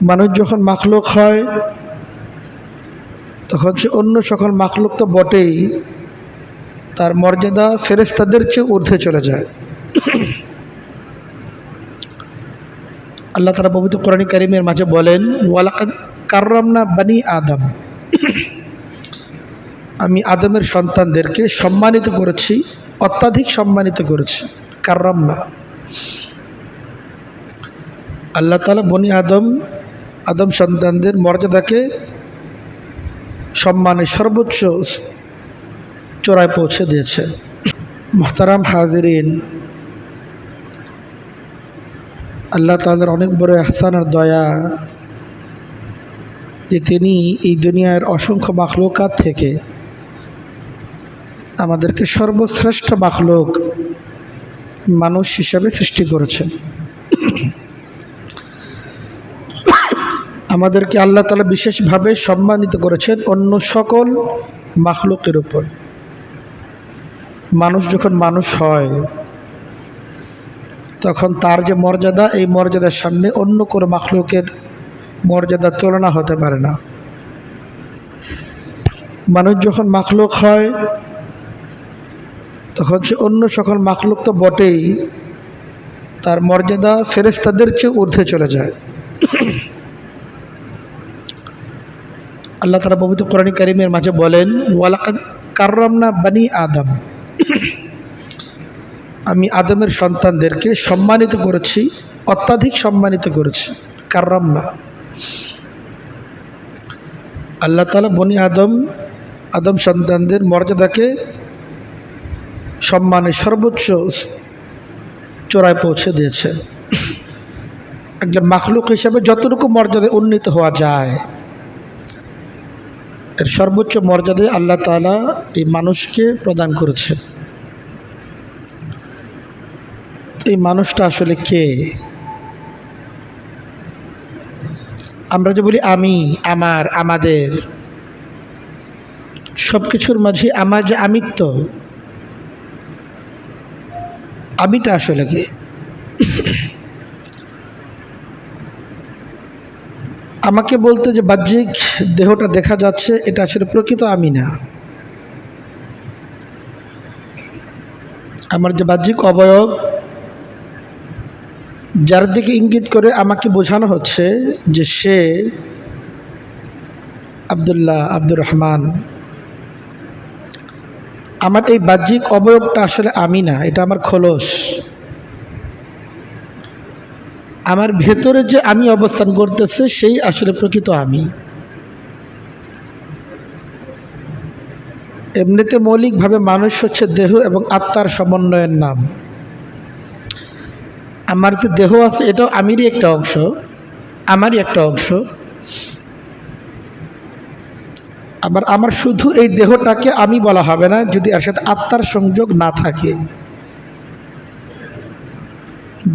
মানুষ যখন মাখলুক হয় তখন সে অন্য সকল মাখলুক তো বটেই, তার মর্যাদা ফেরেশতাদের চেয়ে ঊর্ধ্বে চলে যায়। আল্লাহ তাআলা পবিত্র কোরআন কারীমের মাঝে বলেন, ওয়ালাকাদ কাররামনা বানি আদম, আমি আদমের সন্তানদেরকে সম্মানিত করেছি, অত্যাধিক সম্মানিত করেছি। কাররামনা, আল্লাহ তাআলা বনি আদম সন্তানদের মর্যাদাকে সম্মানের সর্বোচ্চ চূড়ায় পৌঁছে দিয়েছে। মুহতারাম হাজিরিন, আল্লাহ তাআলার অনেক বড় ইহসান আর দয়া যে তিনি এই দুনিয়ার অসংখ্য মাখলুকাত থেকে আমাদেরকে সর্বশ্রেষ্ঠ মাখলুক মানুষ হিসাবে সৃষ্টি করেছেন। আমাদেরকে আল্লাহ তাআলা বিশেষভাবে সম্মানিত করেছেন অন্য সকল মাখলুকের উপর। মানুষ যখন মানুষ হয় তখন তার যে মর্যাদা, এই মর্যাদার সামনে অন্য কোনো মাখলুকের মর্যাদার তুলনা হতে পারে না। মানুষ যখন মাখলুক হয় তখন সে অন্য সকল মাখলুক তো বটেই, তার মর্যাদা ফেরেশতাদের চেয়ে ঊর্ধ্বে চলে যায়। আল্লাহ তাআলা পবিত্র কোরআন কারীমের মাঝে বলেন, ওয়ালাকাদ কাররামনা বানি আদম, আমি আদমের সন্তানদেরকে সম্মানিত করেছি, অত্যাধিক সম্মানিত করেছি। কাররামনা, আল্লাহ তাআলা বনি আদম সন্তানদের মর্যাদাকে সম্মানের সর্বোচ্চ চূড়ায় পৌঁছে দিয়েছে। একজন মাখলুক হিসাবে যতটুকু মর্যাদায় উন্নীত হওয়া যায়, এর সর্বোচ্চ মর্যাদায় আল্লাহ তাআলা এই মানুষকে প্রদান করেছে। এই মানুষটা আসলে কে? আমরা যে বলি আমি, আমার, আমাদের, সব কিছুর মাঝে আমার যে আমিত্ব, আমিটা আসলে কি? আমাকে বলতে যে বাহ্যিক দেহটা দেখা যাচ্ছে, এটা আসলে প্রকৃত আমি না। আমার যে বাহ্যিক অবয়ব, যার দিকে ইঙ্গিত করে আমাকে বোঝানো হচ্ছে যে সে আব্দুল্লাহ, আব্দুর রহমান, আমার এই বাহ্যিক অবয়বটা আসলে আমি না, এটা আমার খোলস। আমার ভেতরে যে আমি অবস্থান করতেছে সেই আসলে প্রকৃত আমি। এমনিতে মৌলিকভাবে মানুষ হচ্ছে দেহ এবং আত্মার সমন্বয়ের নাম। আমার যে দেহ আছে এটাও আমারই একটা অংশ, আমারই একটা অংশ। আবার আমার শুধু এই দেহটাকে আমি বলা হবে না যদি এর সাথে আত্মার সংযোগ না থাকে।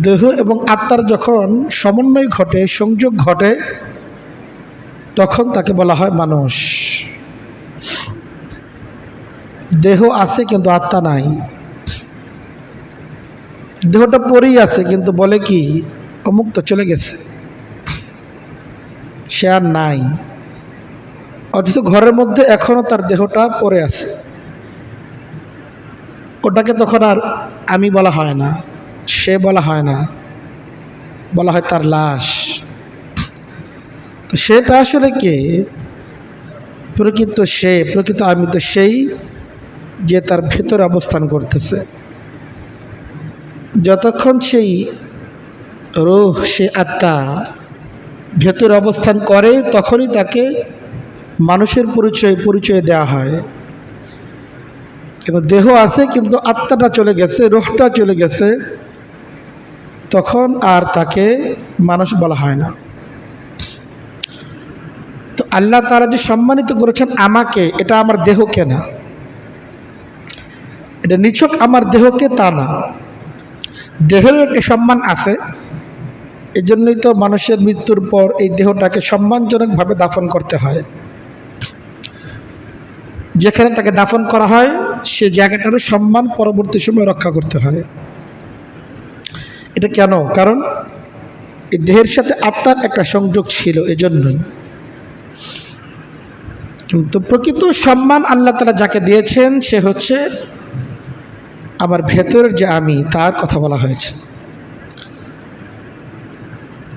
দেহ এবং আত্মার যখন সমন্বয় ঘটে, সংযোগ ঘটে, তখন তাকে বলা হয় মানুষ। দেহ আছে কিন্তু আত্মা নাই। দেহটা পরেই আছে কিন্তু বলে কি অমুক তো চলে গেছে, সে আর নাই। অথচ ঘরের মধ্যে এখনো তার দেহটা পড়ে আছে। ওটাকে তখন আর আমি বলা হয় না, সে বলা হয় না, বলা হয় তার লাশ। তো সেটা আসলে কে? প্রকৃত সে, প্রকৃত আমি তো সেই যে তার ভেতরে অবস্থান করতেছে। যতক্ষণ সেই রূহ, সে আত্মা ভেতরে অবস্থান করে তখনই তাকে মানুষের পরিচয় দেওয়া হয়। কিন্তু দেহ আছে কিন্তু আত্মাটা চলে গেছে, রূহটা চলে গেছে, তখন আর তাকে মানুষ বলা হয় না। তো আল্লাহ তাআলা যে সম্মানিত করেছেন আমাকে, এটা আমার দেহকে না, এটা নিছক আমার দেহকে তা না। দেহের একটা সম্মান আছে, এই জন্যই তো মানুষের মৃত্যুর পর এই দেহটাকে সম্মানজনকভাবে দাফন করতে হয়। যেখানে তাকে দাফন করা হয় সে জায়গাটারও সম্মান পরবর্তী সময় রক্ষা করতে হয়। এটা কেন? কারণ এই দেহের সাথে আত্মার একটা সংযোগ ছিল, এজন্যই। কিন্তু প্রকৃত সম্মান আল্লাহ তাআলা যাকে দিয়েছেন সে হচ্ছে আমার ভেতরের যে আমি, তার কথা বলা হয়েছে।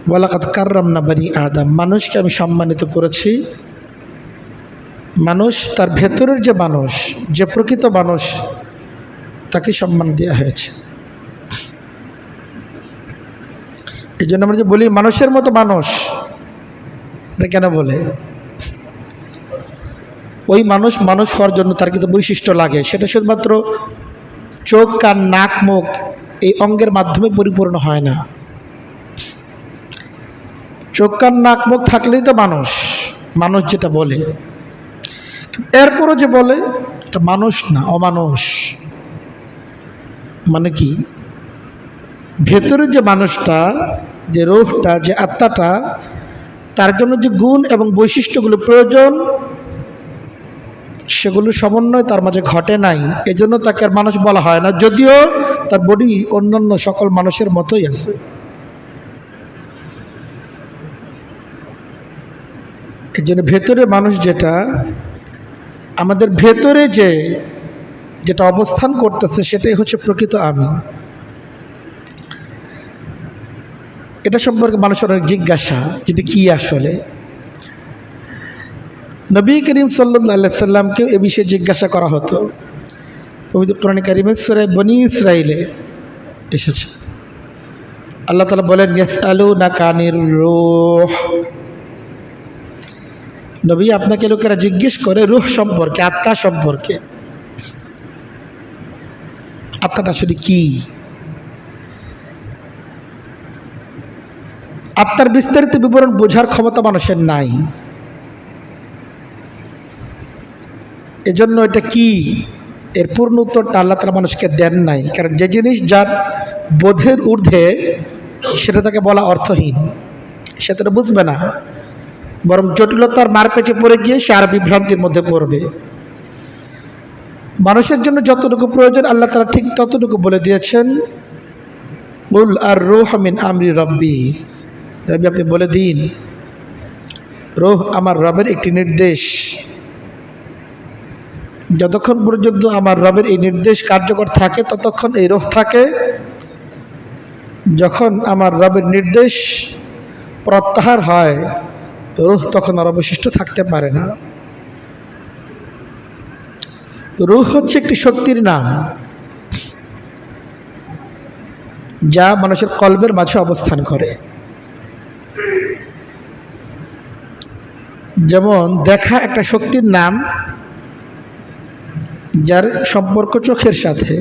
ওয়ালাকাদ কাররামনা বানি আদম, মানুষকে আমি সম্মানিত করেছি। মানুষ তার ভেতরের যে মানুষ, যে প্রকৃত মানুষ, তাকে সম্মান দেওয়া হয়েছে। এই জন্য আমরা যে বলি মানুষের মতো মানুষ, এটা কেন বলে? ওই মানুষ মানুষ হওয়ার জন্য তার কিন্তু বৈশিষ্ট্য লাগে, সেটা শুধুমাত্র চোখ, কান, নাক, মুখ এই অঙ্গের মাধ্যমে পরিপূর্ণ হয় না। চোখ, কান, নাক, মুখ থাকলেই তো মানুষ, মানুষ যেটা বলে। এরপরও যে বলে এটা মানুষ না, অমানুষ। মানে কি? ভেতরে যে মানুষটা, যে রূহটা, যে আত্মাটা, তার জন্য যে গুণ এবং বৈশিষ্ট্যগুলো প্রয়োজন, সেগুলো সমন্বয় তার মাঝে ঘটে নাই, এজন্য তাকে আর মানুষ বলা হয় না, যদিও তার বডি অন্যান্য সকল মানুষের মতোই আছে। এই জন্য ভেতরে মানুষ যেটা, আমাদের ভেতরে যেটা অবস্থান করতেছে সেটাই হচ্ছে প্রকৃত আমি। এটা সম্পর্কে মানুষের অনেক জিজ্ঞাসা, যেটা কি আসলে। নবী করিম সাল্লাল্লাহু আলাইহি সাল্লামকেও এ বিষয়ে জিজ্ঞাসা করা হতো। পবিত্র কোরআন কারীমের সূরা বনী ইসরাঈলে এসেছে, আল্লাহ তাআলা বলেন ইয়াসআলুনাকা আনির রূহ। নবী, আপনাকে লোকেরা জিজ্ঞেস করে রূহ সম্পর্কে, আত্মা সম্পর্কে। আত্মাটা আসলে কি? আত্মার বিস্তারিত বিবরণ বোঝার ক্ষমতা মানুষের নাই, এজন্য এটা কি এর পূর্ণ উত্তরটা আল্লাহ তাআলা মানুষকে দেন নাই। কারণ যে জিনিস যার বোধের ঊর্ধ্বে, সেটা তাকে বলা অর্থহীন, সেটা বুঝবে না, বরং জটিলতার মার পেঁচে পড়ে গিয়ে সে আর বিভ্রান্তির মধ্যে পড়বে। মানুষের জন্য যতটুকু প্রয়োজন আল্লাহ তাআলা ঠিক ততটুকু বলে দিয়েছেন। কুল আর রূহ মিন আমরি রব্বি, আপনি বলে দিন রূহ আমার রবের একটি নির্দেশ। যতক্ষণ পর্যন্ত আমার রবের এই নির্দেশ কার্যকর থাকে ততক্ষণ এই রূহ থাকে। যখন আমার রবের নির্দেশ প্রত্যাহার হয়, রূহ তখন আর অবশিষ্ট থাকতে পারে না। রূহ হচ্ছে একটি শক্তির নাম, যা মানুষের কলবের মাঝে অবস্থান করে। যেমন দেখা একটা শক্তির নাম, যার সম্পর্ক চোখের সাথে।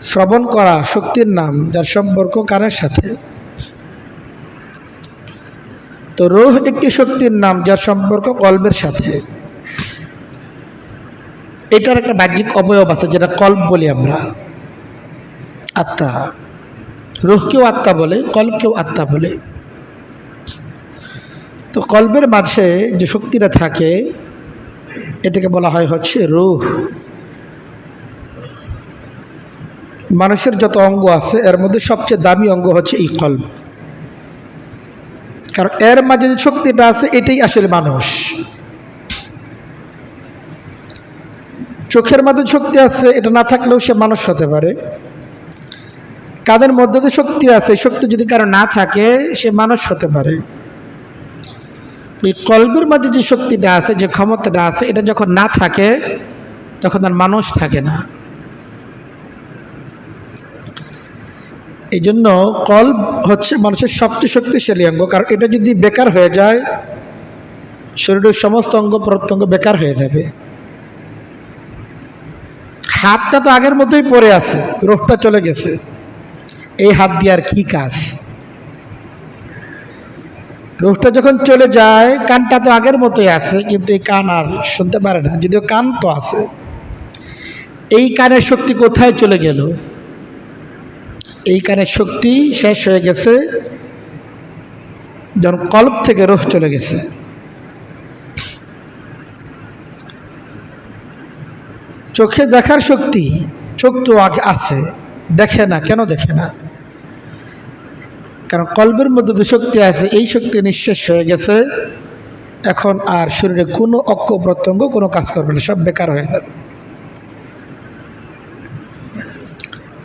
শ্রবণ করা শক্তির নাম, যার সম্পর্ক কানের সাথে। তো রূহ একটি শক্তির নাম, যার সম্পর্ক কলবের সাথে। এটার একটা বাহ্যিক অবয়ব আছে যেটা কলব বলি আমরা, আত্মা। রূহকেও আত্মা বলে, কলবকেও আত্মা বলে। তো কলবের মাঝে যে শক্তিটা থাকে এটাকে বলা হয় হচ্ছে রূহ। মানুষের যত অঙ্গ আছে এর মধ্যে সবচেয়ে দামি অঙ্গ হচ্ছে এই কলব, কারণ এর মাঝে যে শক্তিটা আছে এটাই আসলে মানুষ। চোখের মধ্যে শক্তি আছে, এটা না থাকলেও সে মানুষ হতে পারে। কাদের মধ্যে যে শক্তি আছে, শক্তি যদি কারো না থাকে সে মানুষ হতে পারে। এই কলবের মাঝে যে শক্তিটা আছে, যে ক্ষমতাটা আছে, এটা যখন না থাকে তখন আর মানুষ থাকে না। এই জন্য কলব হচ্ছে মানুষের সবচেয়ে শক্তিশালী অঙ্গ, কারণ এটা যদি বেকার হয়ে যায় শরীরের সমস্ত অঙ্গ প্রত্যঙ্গ বেকার হয়ে যাবে। হাতটা তো আগের মতোই পড়ে আছে, রোগটা চলে গেছে, এই হাত দিয়ে আর কি কাজ? রোগটা যখন চলে যায়, কানটা তো আগের মতোই আছে, কিন্তু এই কান আর শুনতে পারে না, যদিও কান তো আছে। এই কানের শক্তি কোথায় চলে গেল? এই কানের শক্তি শেষ হয়ে গেছে যখন কলব থেকে রূহ চলে গেছে। চোখে দেখার শক্তি, চোখ তো আগে আছে, দেখে না। কেন দেখে না? কারণ কলবের মধ্যে যে শক্তি আছে এই শক্তি নিঃশেষ হয়ে গেছে, এখন আর শরীরে কোনো অঙ্গ প্রত্যঙ্গ কোনো কাজ করবে না, সব বেকার হয়ে যাবে।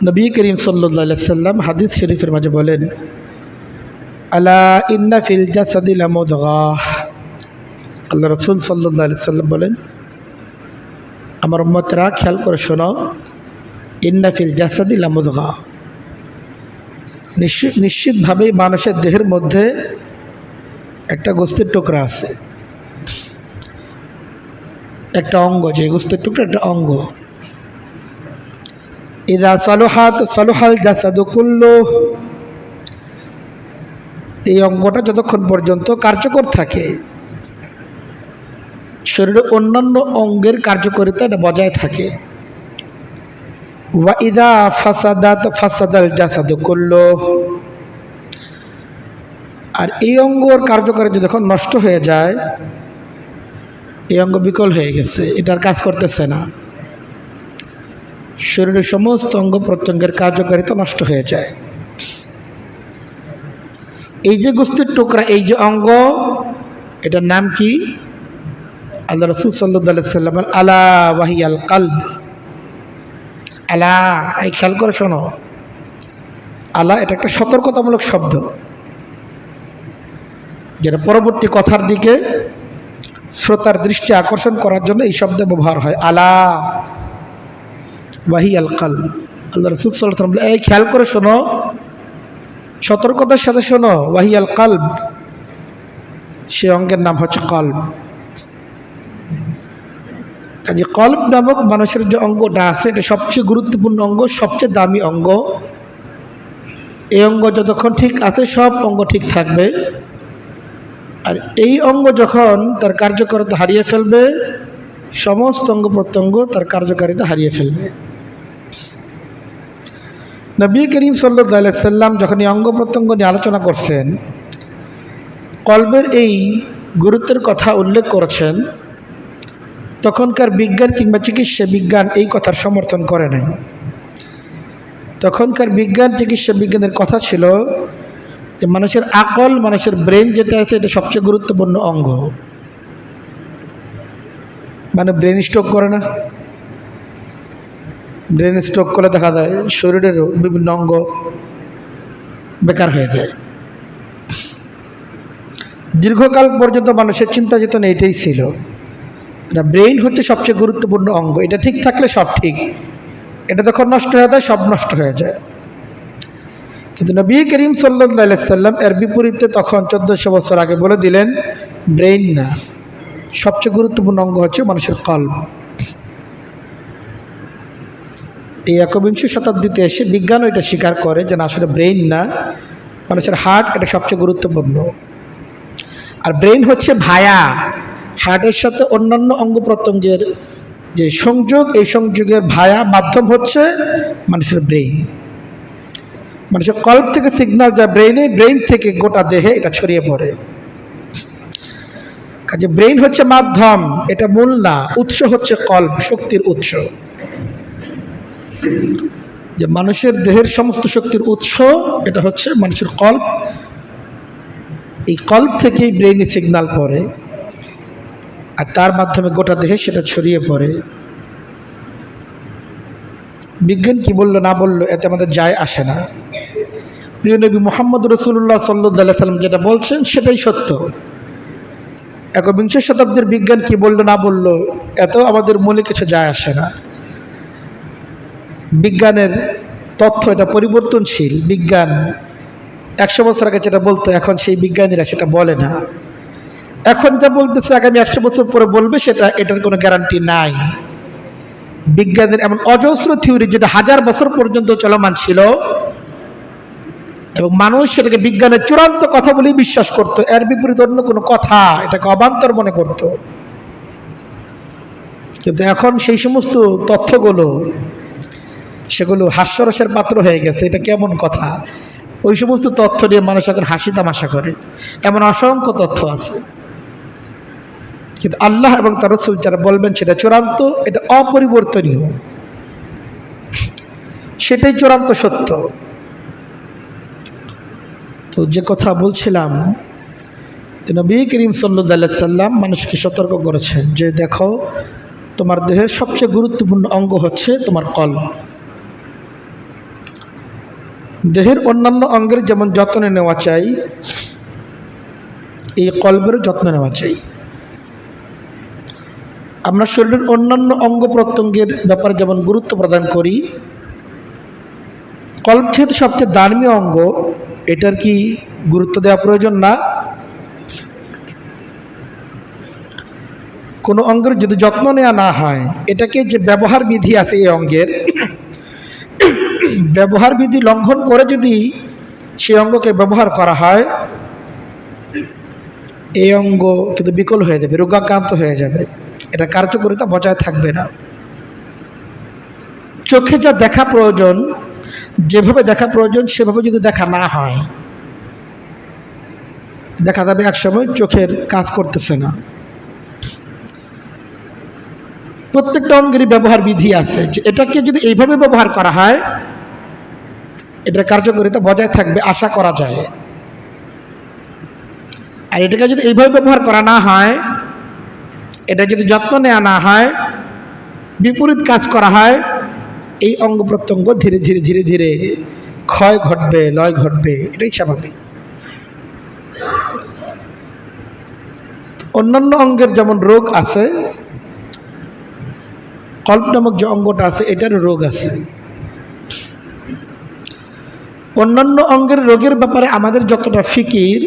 নবী করিম সাল্লাল্লাহু আলাইহি সাল্লাম হাদিস শরীফের মাঝে বলেন, আলা ইন্না ফিল জাসাদি লামুদগাহ। আল্লাহ রাসূল সাল্লাল্লাহু আলাইহি সাল্লাম বলেন, আমার উম্মতরা খেয়াল করে শোনো, ইন্না ফিল জাসাদি লামুদগাহ, নিশ্চিতভাবেই মানুষের দেহের মধ্যে একটা গোস্তের টুকরা আছে, একটা অঙ্গ, যে গোস্তের টুকরা একটা অঙ্গ। ইযা সালুহাত সালুহাল জাসাদু কুল্লুহু, এই অঙ্গটা যতক্ষণ পর্যন্ত কার্যকর থাকে শরীরের অন্যান্য অঙ্গের কার্যকারিতা এটা বজায় থাকে। ওয়া ইযা ফাসাদাত ফাসাদাল জাসাদু কুল্লুহু, আর এই অঙ্গর কার্যকারিতা যখন নষ্ট হয়ে যায়, এই অঙ্গ বিকল হয়ে গেছে, এটার কাজ করতেছে না, শরীরের সমস্ত অঙ্গ প্রত্যঙ্গের কার্যকারিতা নষ্ট হয়ে যায়। এই যে গোস্তের টুকরা, এই যে অঙ্গ, এটার নাম কি? আল্লাহ রাসূল সাল্লাল্লাহু আলাইহি সাল্লাম আলা ওয়াহিয়াল কলব। আলা, এই খেয়াল করে শোনো, আলা এটা একটা সতর্কতামূলক শব্দ, যেটা পরবর্তী কথার দিকে শ্রোতার দৃষ্টি আকর্ষণ করার জন্য এই শব্দ ব্যবহার হয়। আলা ওয়াহিয়াল কলব। আল্লাহ রাসূল সাল্লাল্লাহু আলাইহি সাল্লাম এই খেয়াল করে শোনো, সতর্কতার সাথে শোনো, ওয়াহিয়াল কলব, সে অঙ্গের নাম হচ্ছে কলব। কাজে কলব নামক মানুষের যে অঙ্গটা আছে, এটা সবচেয়ে গুরুত্বপূর্ণ অঙ্গ, সবচেয়ে দামি অঙ্গ। এই অঙ্গ যতক্ষণ ঠিক আছে সব অঙ্গ ঠিক থাকবে, আর এই অঙ্গ যখন তার কার্যকারিতা হারিয়ে ফেলবে, সমস্ত অঙ্গ প্রত্যঙ্গ তার কার্যকারিতা হারিয়ে ফেলবে। নবী করিম সাল্লাল্লাহু আলাইহি সাল্লাম যখন এই অঙ্গ প্রত্যঙ্গ নিয়ে আলোচনা করছেন, কলবের এই গুরুত্বের কথা উল্লেখ করেছেন, তখনকার বিজ্ঞান কিংবা চিকিৎসা বিজ্ঞান এই কথার সমর্থন করে নাই। তখনকার বিজ্ঞান চিকিৎসা বিজ্ঞানের কথা ছিল যে মানুষের আকল, মানুষের ব্রেন যেটা আছে, এটা সবচেয়ে গুরুত্বপূর্ণ অঙ্গ। মানে ব্রেন স্ট্রোক করে না? ব্রেন স্ট্রোক করলে দেখা যায় শরীরের বিভিন্ন অঙ্গ বেকার হয়ে যায়। দীর্ঘকাল পর্যন্ত মানুষের চিন্তা চেতনা এটাই ছিল, ব্রেইন হচ্ছে সবচেয়ে গুরুত্বপূর্ণ অঙ্গ, এটা ঠিক থাকলে সব ঠিক, এটা যখন নষ্ট হয়ে যায় সব নষ্ট হয়ে যায়। কিন্তু নবী করিম সাল্লাল্লাহু আলাইহি সাল্লাম এর বিপরীতে তখন 1400 বছর আগে বলে দিলেন, ব্রেইন না, সবচেয়ে গুরুত্বপূর্ণ অঙ্গ হচ্ছে মানুষের কলব। এই 21 শতাব্দীতে এসে বিজ্ঞানও এটা স্বীকার করে যে না, আসলে ব্রেইন না, মানুষের হার্ট এটা সবচেয়ে গুরুত্বপূর্ণ। আর ব্রেইন হচ্ছে ভায়া, হার্টের সাথে অন্যান্য অঙ্গ প্রত্যঙ্গের যে সংযোগ, এই সংযোগের ভায়া মাধ্যম হচ্ছে মানুষের ব্রেইন। মানুষের কলব থেকে সিগন্যাল যা ব্রেইনে, ব্রেইন থেকে গোটা দেহে এটা ছড়িয়ে পড়ে। কাজে ব্রেইন হচ্ছে মাধ্যম, এটা মূল না, উৎস হচ্ছে কলব, শক্তির উৎস। যে মানুষের দেহের সমস্ত শক্তির উৎস এটা হচ্ছে মানুষের কলব। এই কলব থেকেই ব্রেইনে সিগন্যাল পড়ে, আর তার মাধ্যমে গোটা দেহে সেটা ছড়িয়ে পড়ে। বিজ্ঞান কি বললো না বললো এতে আমাদের যায় আসে না। প্রিয় নবী মুহাম্মদ রাসূলুল্লাহ সাল্লাল্লাহু আলাইহি সাল্লাম যেটা বলছেন সেটাই সত্য। 21 শতাব্দীর বিজ্ঞান কি বললো না বললো এতেও আমাদের মূলে কিছু যায় আসে না। বিজ্ঞানের তথ্য এটা পরিবর্তনশীল। বিজ্ঞান 100 বছর আগে যেটা বলতো, এখন সেই বিজ্ঞানীরা সেটা বলে না। এখন যা বলতেছে আগামী 100 বছর পরে বলবে, এটার কোনো গ্যারান্টি নাই। বিজ্ঞানের এমন অজস্র থিওরি যেটা 1000 বছর পর্যন্ত চলমান ছিল, এবং মানুষ সেটাকে বিজ্ঞানের চূড়ান্ত কথা বলেই বিশ্বাস করত, এর বিপরীত অন্য কোনো কথা এটাকে অবান্তর মনে করত। কিন্তু এখন সেই সমস্ত তথ্যগুলো সেগুলো হাস্যরসের পাত্র হয়ে গেছে। এটা কেমন কথা? ওই সমস্ত তথ্য নিয়ে মানুষ এখন হাসি তামাশা করে, এমন অসংখ্য তথ্য আছে। কিন্তু আল্লাহ এবং তার রাসূল যারা বলবেন সেটা চূড়ান্ত, এটা অপরিবর্তনীয়, সেটাই চূড়ান্ত সত্য। তো যে কথা বলছিলাম, নবী করিম সাল্লাল্লাহু আলাইহি সাল্লাম মানুষকে সতর্ক করেছেন যে দেখো, তোমার দেহের সবচেয়ে গুরুত্বপূর্ণ অঙ্গ হচ্ছে তোমার কলব। দেহের অন্যান্য অঙ্গের যেমন যত্ন নেওয়া চাই, এই কলবেরও যত্ন নেওয়া চাই। আমরা শরীরের অন্যান্য অঙ্গ প্রত্যঙ্গের ব্যাপারে যেমন গুরুত্ব প্রদান করি, কলব যেহেতু সবচেয়ে দামি অঙ্গ, এটার কি গুরুত্ব দেওয়া প্রয়োজন না? কোনো অঙ্গের যদি যত্ন নেওয়া না হয়, এটাকে যে ব্যবহার বিধি আছে এই অঙ্গের, ব্যবহার বিধি লঙ্ঘন করে যদি সেই অঙ্গকে ব্যবহার করা হয়, এই অঙ্গ কিন্তু বিকল হয়ে যাবে, রোগাক্রান্ত হয়ে যাবে, এটা কার্যকারিতা বজায় থাকবে না। চোখে যা দেখা প্রয়োজন, যেভাবে দেখা প্রয়োজন সেভাবে যদি দেখা না হয়, দেখা যাবে একসময় চোখের কাজ করতেছে না। প্রত্যেকটা অঙ্গেরই ব্যবহার বিধি আছে, যে এটাকে যদি এইভাবে ব্যবহার করা হয়, এটার কার্যকারিতা বজায় থাকবে আশা করা যায়। আর এটাকে যদি এইভাবে ব্যবহার করা না হয়, এটা যদি যত্ন নেওয়া না হয়, বিপরীত কাজ করা হয়, এই অঙ্গ প্রত্যঙ্গ ধীরে ধীরে ধীরে ধীরে ক্ষয় ঘটবে, লয় ঘটবে, এটাই স্বাভাবিক। অন্যান্য অঙ্গের যেমন রোগ আছে, কল্প নামক যে অঙ্গটা আছে এটারও রোগ আছে। অন্যান্য অঙ্গের রোগের ব্যাপারে আমাদের যতটা ফিকির,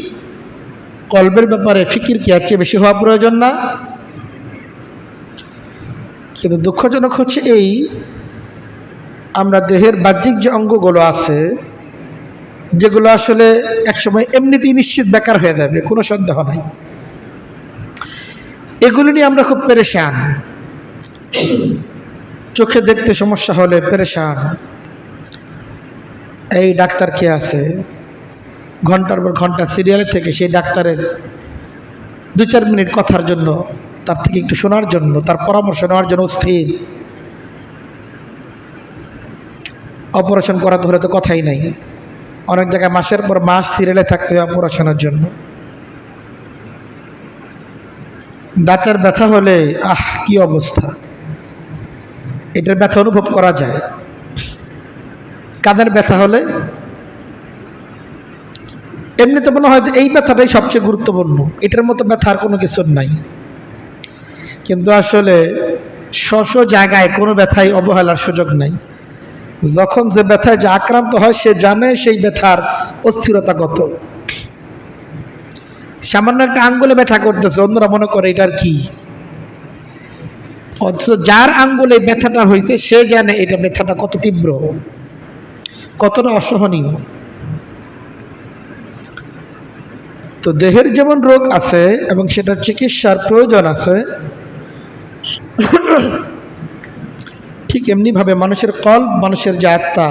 কলবের ব্যাপারে ফিকির কি এর চেয়ে বেশি হওয়া প্রয়োজন না? কিন্তু দুঃখজনক হচ্ছে এই, আমরা দেহের বাহ্যিক যে অঙ্গগুলো আছে, যেগুলো আসলে একসময় এমনিতেই নিশ্চিত বেকার হয়ে যাবে, কোনো সন্দেহ নাই, এগুলো নিয়ে আমরা খুব পেরেশান। চোখে দেখতে সমস্যা হলে পেরেশান, এই ডাক্তার কে আছে, ঘন্টার পর ঘন্টা সিরিয়ালে থেকে সেই ডাক্তারের 2-4 মিনিট কথার জন্য, তার থেকে একটু শোনার জন্য, তার পরামর্শ নেওয়ার জন্য স্থির। অপারেশন করাতে হলে তো কথাই নাই, অনেক জায়গায় মাসের পর মাস সিরিয়ালে থাকতে হয় অপারেশনের জন্য। দাঁতের ব্যথা হলে কি অবস্থা, এটার ব্যথা অনুভব করা যায়। কাঁধের ব্যথা হলে এমনিতে মনে হয় এই ব্যথাটাই সবচেয়ে গুরুত্বপূর্ণ, এটার মতো ব্যথা আর কোনো কিছু নাই। কিন্তু আসলে স্ব জায়গায় কোনো ব্যথাই অবহেলার সুযোগ নাই। যখন যে ব্যথায় যে আক্রান্ত হয় সে জানে সেই ব্যথার অস্থিরতা কত। সামান্য একটা আঙ্গুলে ব্যথা করতেছে, অন্যরা মনে করে এটার কি, অথচ যার আঙ্গুলে ব্যথাটা হয়েছে সে জানে এটা ব্যথাটা কত তীব্র, কতটা অসহনীয়। তো দেহের যেমন রোগ আছে এবং সেটার চিকিৎসার প্রয়োজন আছে, ঠিক এমনিভাবে মানুষের কল্ব, মানুষের যে আত্মা,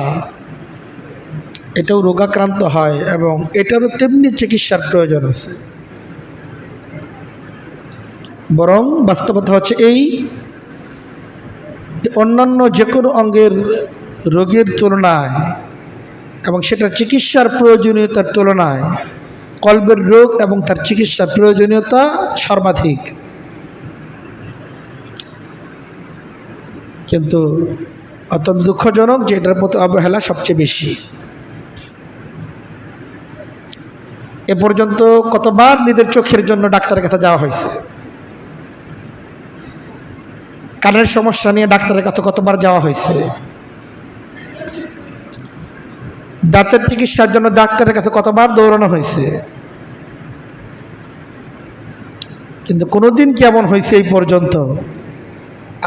এটাও রোগাক্রান্ত হয় এবং এটারও তেমনি চিকিৎসার প্রয়োজন আছে। বরং বাস্তবতা হচ্ছে এই, অন্যান্য যে কোনো অঙ্গের রোগের তুলনায় এবং সেটার চিকিৎসার প্রয়োজনীয়তার তুলনায় কলবের রোগ এবং তার চিকিৎসার প্রয়োজনীয়তা সর্বাধিক। কিন্তু অত্যন্ত দুঃখজনক যে এটার প্রতি অবহেলা সবচেয়ে বেশি। এ পর্যন্ত কতবার নিজের চোখের জন্য ডাক্তারের কাছে যাওয়া হয়েছে, কানের সমস্যা নিয়ে ডাক্তারের কাছে কতবার যাওয়া হয়েছে, দাঁতের চিকিৎসার জন্য ডাক্তারের কাছে কতবার দৌড়ানো হয়েছে। কিন্তু কোনোদিন কি এমন হয়েছে এই পর্যন্ত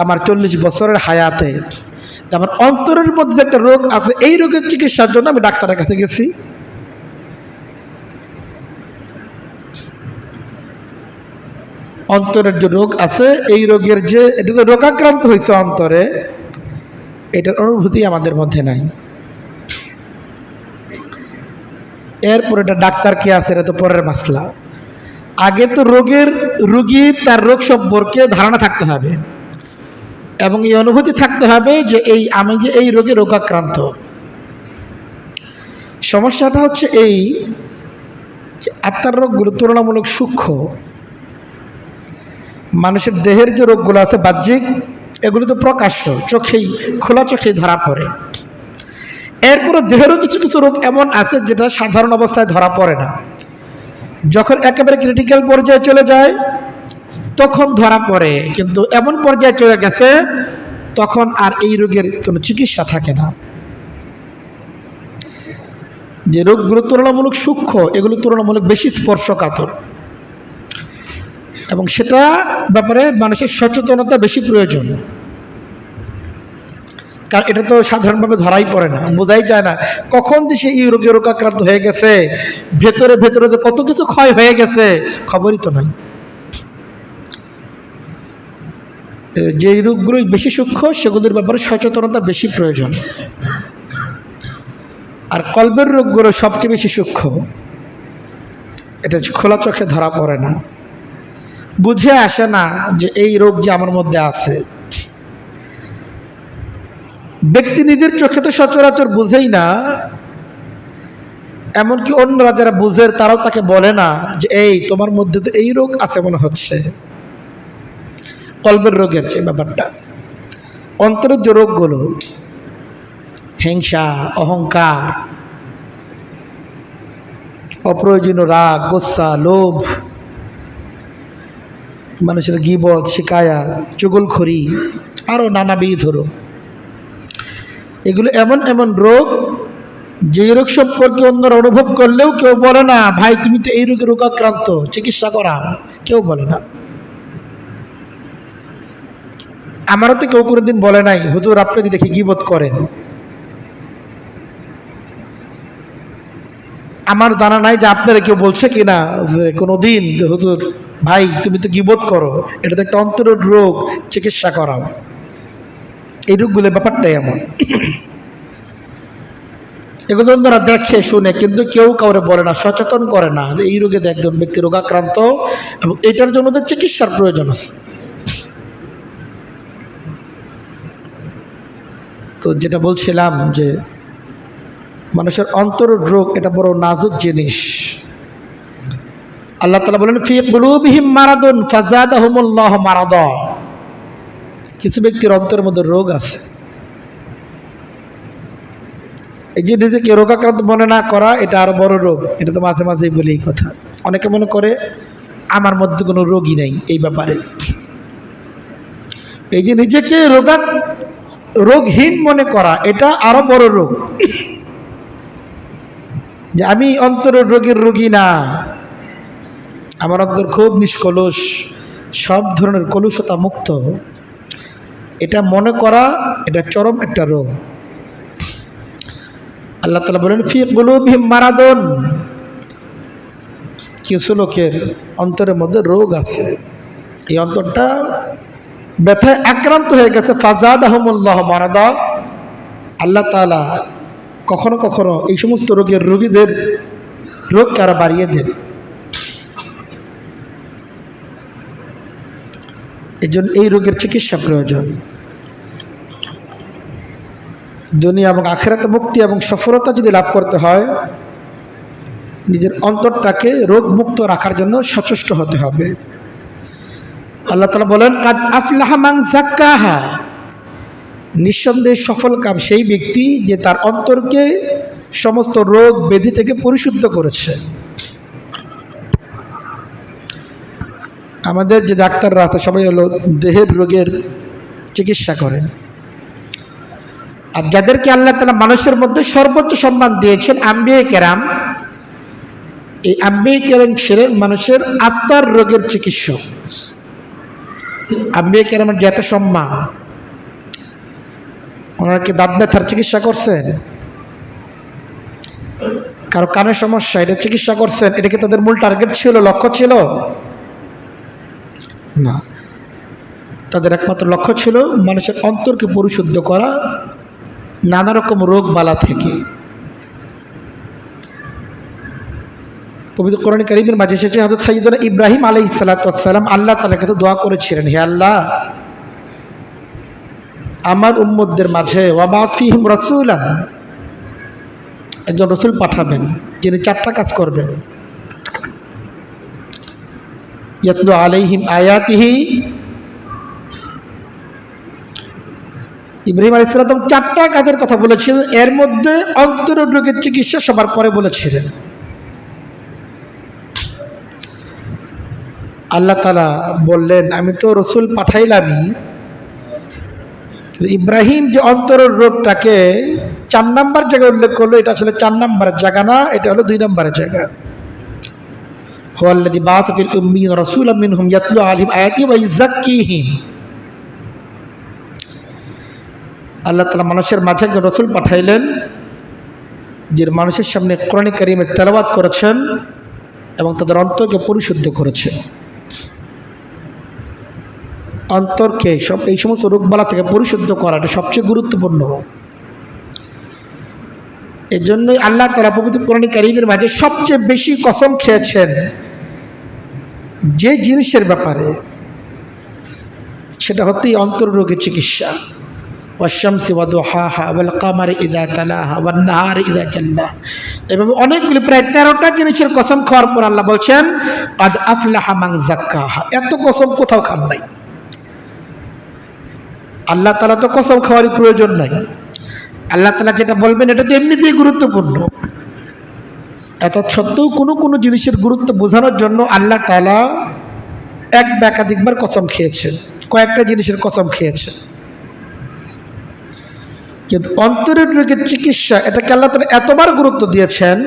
আমার 40 বছরের হায়াতে, আমার অন্তরের মধ্যে একটা রোগ আছে, এই রোগের চিকিৎসার জন্য আমি ডাক্তারের কাছে গেছি? অন্তরের যে রোগ আছে, এই রোগের যে এটা তো রোগাক্রান্ত হয়েছে অন্তরে, এটার অনুভূতি আমাদের মধ্যে নাই। এরপর এটা ডাক্তার কে আছে, এটা তো পরের মাসলা। আগে তো রোগীর তার রোগ সম্পর্কে ধারণা থাকতে হবে এবং এই অনুভূতি থাকতে হবে যে আমি যে এই রোগে রোগাক্রান্ত। সমস্যাটা হচ্ছে এই, যে আত্মার রোগগুলো তুলনামূলক সূক্ষ্ম। মানুষের দেহের যে রোগগুলো আছে বাহ্যিক, এগুলো তো প্রকাশ্য, চোখেই খোলা চোখেই ধরা পড়ে। এরপরে দেহেরও কিছু কিছু রোগ এমন আছে যেটা সাধারণ অবস্থায় ধরা পড়ে না, যখন একেবারে ক্রিটিক্যাল পর্যায়ে চলে যায় তখন ধরা পড়ে। কিন্তু এমন পর্যায়ে চলে গেছে তখন আর এই রোগের কোনো চিকিৎসা থাকে না। যে রোগগুলো তুলনামূলক সূক্ষ্ম, এগুলো তুলনামূলক বেশি স্পর্শকাতর, এবং সেটা ব্যাপারে মানুষের সচেতনতা বেশি প্রয়োজন। কারণ এটা তো সাধারণভাবে ধরাই পড়ে না, বোঝাই যায় না কখন যে সে এই রোগে রোগাক্রান্ত হয়ে গেছে, ভেতরে ভেতরে যে কত কিছু ক্ষয় হয়ে গেছে খবরই তো নাই। যে রোগগুলো বেশি সূক্ষ্ম সেগুলোর ব্যাপারে সচেতনতা বেশি প্রয়োজন। আর কলবের রোগগুলো সবচেয়ে বেশি সূক্ষ্ম, এটা খোলা চোখে ধরা পড়ে না, বুঝে আসে না যে এই রোগ যে আমার মধ্যে আছে। ব্যক্তি নিজের চোখে তো সচরাচর বুঝেই না, এমনকি অন্যরা যারা বুঝের তারাও তাকে বলে না যে এই তোমার মধ্যে তো এই রোগ আছে মনে হচ্ছে। কলবের রোগের যে ব্যাপারটা, অন্তরের যে রোগগুলো, হিংসা, অহংকার, অপ্রয়োজনীয় রাগ, গোসা, লোভ, মানুষের গীবত, শিকায়া, চুগলখড়ি, আরও নানাবিধ রোগ, এগুলো এমন এমন রোগ যে রোগ সম্পর্কে অন্যরা অনুভব করলেও কেউ বলে না ভাই তুমি তো এই রোগে রোগাক্রান্ত, চিকিৎসা করা, কেউ বলে না। আমারও তো কেউ কোনোদিন বলে নাই হুজুর আপনি দেখি গীবত করেন। আমার জানা নাই যে আপনারা কেউ বলছে কিনা যে কোনোদিন যে হুজুর ভাই তুমি তো গীবত করো, এটা তো একটা অন্তরের রোগ, চিকিৎসা করাও। এই রোগগুলোর ব্যাপারটাই এমন, এগুলো অন্যরা দেখে শুনে কিন্তু কেউ কাউরে বলে না, সচেতন করে না যে এই রোগে একজন ব্যক্তি রোগাক্রান্ত এবং এটার জন্য তো চিকিৎসার প্রয়োজন আছে। তো যেটা বলছিলাম যে মানুষের অন্তরের রোগ এটা বড় নাজুক জিনিস। আল্লাহ তাআলা বলেন ফি কুলুবিহিম মারাদুন ফাযাদাহুমুল্লাহু মারাদা, কিছু ব্যক্তির অন্তরের মধ্যে রোগ আছে। এই যে নিজেকে রোগাক্রান্ত মনে না করা, এটা আরো বড় রোগ। এটা তো মাঝে মাঝেই বলি এই কথা, অনেকে মনে করে আমার মধ্যে কোনো রোগই নেই। এই ব্যাপারে এই যে নিজেকে রোগহীন মনে করা, এটা আরো বড় রোগ। যে আমি অন্তরের রোগের রোগী না, আমার অন্তর খুব নিষ্কলুষ, সব ধরনের কলুষতা মুক্ত, এটা মনে করা এটা চরম একটা রোগ। আল্লাহ তাআলা বলেন ফি কুলুবিহিম মারাদুন, কিছু লোকের অন্তরের মধ্যে রোগ আছে, এই অন্তরটা ব্যথায় আক্রান্ত হয়ে গেছে। ফাযাদাহুমুল্লাহু মারাদা, আল্লাহ তাআলা কখনো কখনো এই সমস্ত রোগের রোগীদের রোগকে আরো বাড়িয়ে দেন। এই জন্য এই রোগের চিকিৎসা প্রয়োজন। দুনিয়া এবং আখিরাতে মুক্তি এবং সফলতা যদি লাভ করতে হয়, নিজের অন্তরটাকে রোগ মুক্ত রাখার জন্য সচেষ্ট হতে হবে। আল্লাহ তাআলা বলেন কাদ আফলাহা মান যাক্কাহা, নিঃসন্দেহে সফল কাম সেই ব্যক্তি যে তার অন্তরকে সমস্ত রোগ ব্যাধি থেকে পরিশুদ্ধ করেছে। আমাদের যে ডাক্তাররা আছে সবাই হলো দেহের রোগের চিকিৎসা করেন, আর যাদেরকে আল্লাহ তাআলা মানুষের মধ্যে সর্বোচ্চ সম্মান দিয়েছেন আম্বিয়া কেরাম, এই আম্বিয়া কেরাম ছিলেন মানুষের আত্মার রোগের চিকিৎসক। আম্বিয়া কেরামের যে এত সম্মান, ওনারা কি দাঁত ব্যথার চিকিৎসা করছেন? কারো কানের সমস্যা, এটা চিকিৎসা করছেন? এটা কি তাদের মূল টার্গেট ছিল, লক্ষ্য ছিল? না, তাদের একমাত্র লক্ষ্য ছিল মানুষের অন্তরকে পরিশুদ্ধ করা নানা রকম রোগ বালা থেকে। পবিত্র কোরআন কারীমের মাঝে এসেছে হযরত সাইয়্যিদুনা ইব্রাহিম আলাইহিস সালাতু ওয়াস সালাম আল্লাহ তাআলার কাছে দোয়া করেছিলেন, হে আল্লাহ আমার উম্মতদের মাঝে ওয়াবা'আথ ফীহিম রাসূলান, একজন রসুল পাঠাবেন যিনি চারটা কাজ করবেন। ইয়াতলু আলাইহিম আয়াতিহি। ইব্রাহিম আলাইহিস সালাম 4টা কাজের কথা বলেছিলেন, এর মধ্যে অন্তরের রোগের চিকিৎসা সবার পরে বলেছিলেন। আল্লাহ তাআলা বললেন, আমি তো রসুল পাঠাইলামই, ইব্রাহিম যে অন্তরের রোগটাকে 4 নম্বর জায়গায় উল্লেখ করলো, এটা আসলে 4 নম্বরের জায়গা না, এটা হলো 2 নম্বরের জায়গা। হুয়াল্লাযী বাআসা ফিল উম্মিয়্যিনা রাসূলাম মিনহুম ইয়াতলু আলাইহিম আয়াতিহি ওয়া ইউযাক্কিহিম। আল্লাহ তাআলা মানুষের মাঝে একজন রসুল পাঠাইলেন, যে মানুষের সামনে কোরআন কারীমের তেলাওয়াত করেছেন এবং তাদের অন্তরকে পরিশুদ্ধ করেছেন। অন্তরকে এই সমস্ত রোগবালা থেকে পরিশুদ্ধ করাটা সবচেয়ে গুরুত্বপূর্ণ। এই জন্যই আল্লাহ তাআলা পবিত্র কোরআন কারীমের মাঝে সবচেয়ে বেশি কসম খেয়েছেন যে জিনিসের ব্যাপারে, সেটা হচ্ছে অন্তর রোগের চিকিৎসা। ওয়াশ-শামসি ওয়া দুহাহা ওয়াল কামারি ইযা তালাহা ওয়ান নাহারি ইযা জাল্লাহা। এভাবে অনেকগুলি প্রায় 13টা জিনিসের কসম খাওয়ার পর আল্লাহ বলছেন কাদ আফলাহা মান যাক্কাহা। এত কসম কোথাও খান নাই। আল্লাহ তাআলা তো কসম খাওয়ার প্রয়োজন নাই। আল্লাহ তাআলা যেটা বলবেন এটা তো এমনিতেই গুরুত্বপূর্ণ। এত সত্ত্বেও কোনো জিনিসের গুরুত্ব বোঝানোর জন্য আল্লাহ তাআলা এক বা একাধিকবার কসম খেয়েছেন, কয়েকটা জিনিসের কসম খেয়েছেন। কিন্তু অন্তরের রোগের চিকিৎসা, এটাকে আল্লাহ তাআলা এতবার গুরুত্ব দিয়েছেন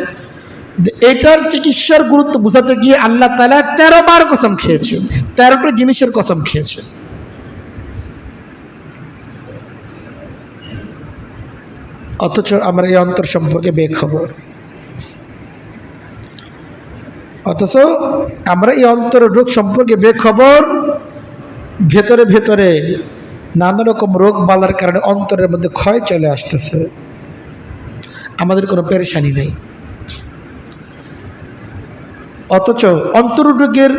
যে এটার চিকিৎসার গুরুত্ব বোঝাতে গিয়ে আল্লাহ তাআলা 13 বার কসম খেয়েছেন, 13টা জিনিসের কসম খেয়েছেন। অথচ আমরা এই অন্তর সম্পর্কে বেখবর। অথচ আমরা এই অন্তরের রোগ সম্পর্কে বেখবর। ভেতরে ভেতরে নানা রকম রোগ বালার কারণে অন্তরের মধ্যে ক্ষয় চলে আসতেছে, আমাদের কোনো পেরেশানি নেই। অথচ অন্তররোগের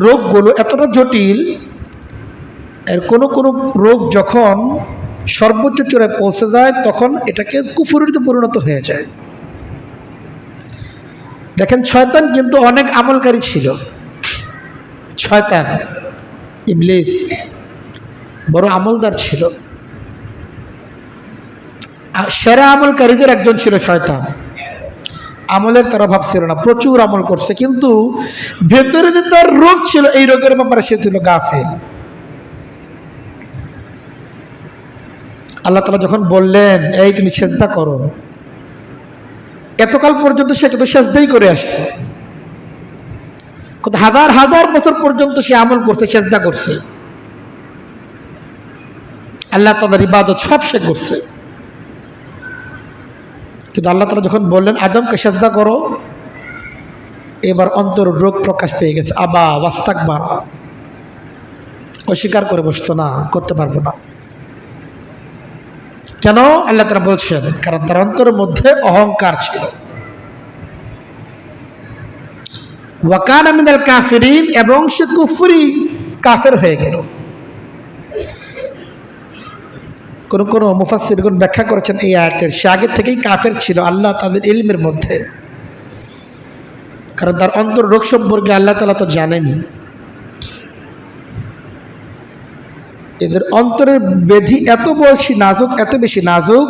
রোগগুলো এতটা জটিল, এর কোনো রোগ যখন সর্বোচ্চ চূড়ায় পৌঁছে যায় তখন এটাকে কুফরিতে পরিণত হয়ে যায়। দেখেন, শয়তান কিন্তু অনেক আমলকারী ছিল। শয়তান ইবলিস বড় আমলদার ছিল, সেরা আমলকারীদের একজন ছিল শয়তান। আমলের তার অভাব ছিল না, প্রচুর আমল করছে, কিন্তু ভেতরে যে তার রোগ ছিল, এই রোগের ব্যাপারে সে ছিল গাফেল। আল্লাহ তাআলা যখন বললেন এই তুমি সেজদা করো, এতকাল পর্যন্ত সে কিন্তু সেজদাই করে আসছে, কত হাজার হাজার বছর পর্যন্ত সে আমল করছে, সেজদা করছে, আল্লাহ তাআলার ইবাদত সব সে করছে। কিন্তু আল্লাহ তাআলা যখন বললেন আদমকে সেজদা করো, এবার অন্তর রোগ প্রকাশ পেয়ে গেছে। আবা ওয়াস্তাকবার, অস্বীকার করে বসতো, না করতে পারবো না। কেন? আল্লাহ তাআলা বলছেন কারণ তার অন্তরের মধ্যে অহংকার ছিল। ওয়া কানা মিনাল কাফিরিন, এবং সে কুফরি কাফের হয়ে গেল। কোন মুফাসসিরগণ ব্যাখ্যা করেছেন এই আয়াতের সে আগে থেকেই কাফের ছিল আল্লাহ তাদের ইলমের মধ্যে, কারণ তার অন্তর রোগ সম্পর্কে আল্লাহ তাআলা তো জানেনি। এদের অন্তরের ব্যাধি এত বেশি নাজুক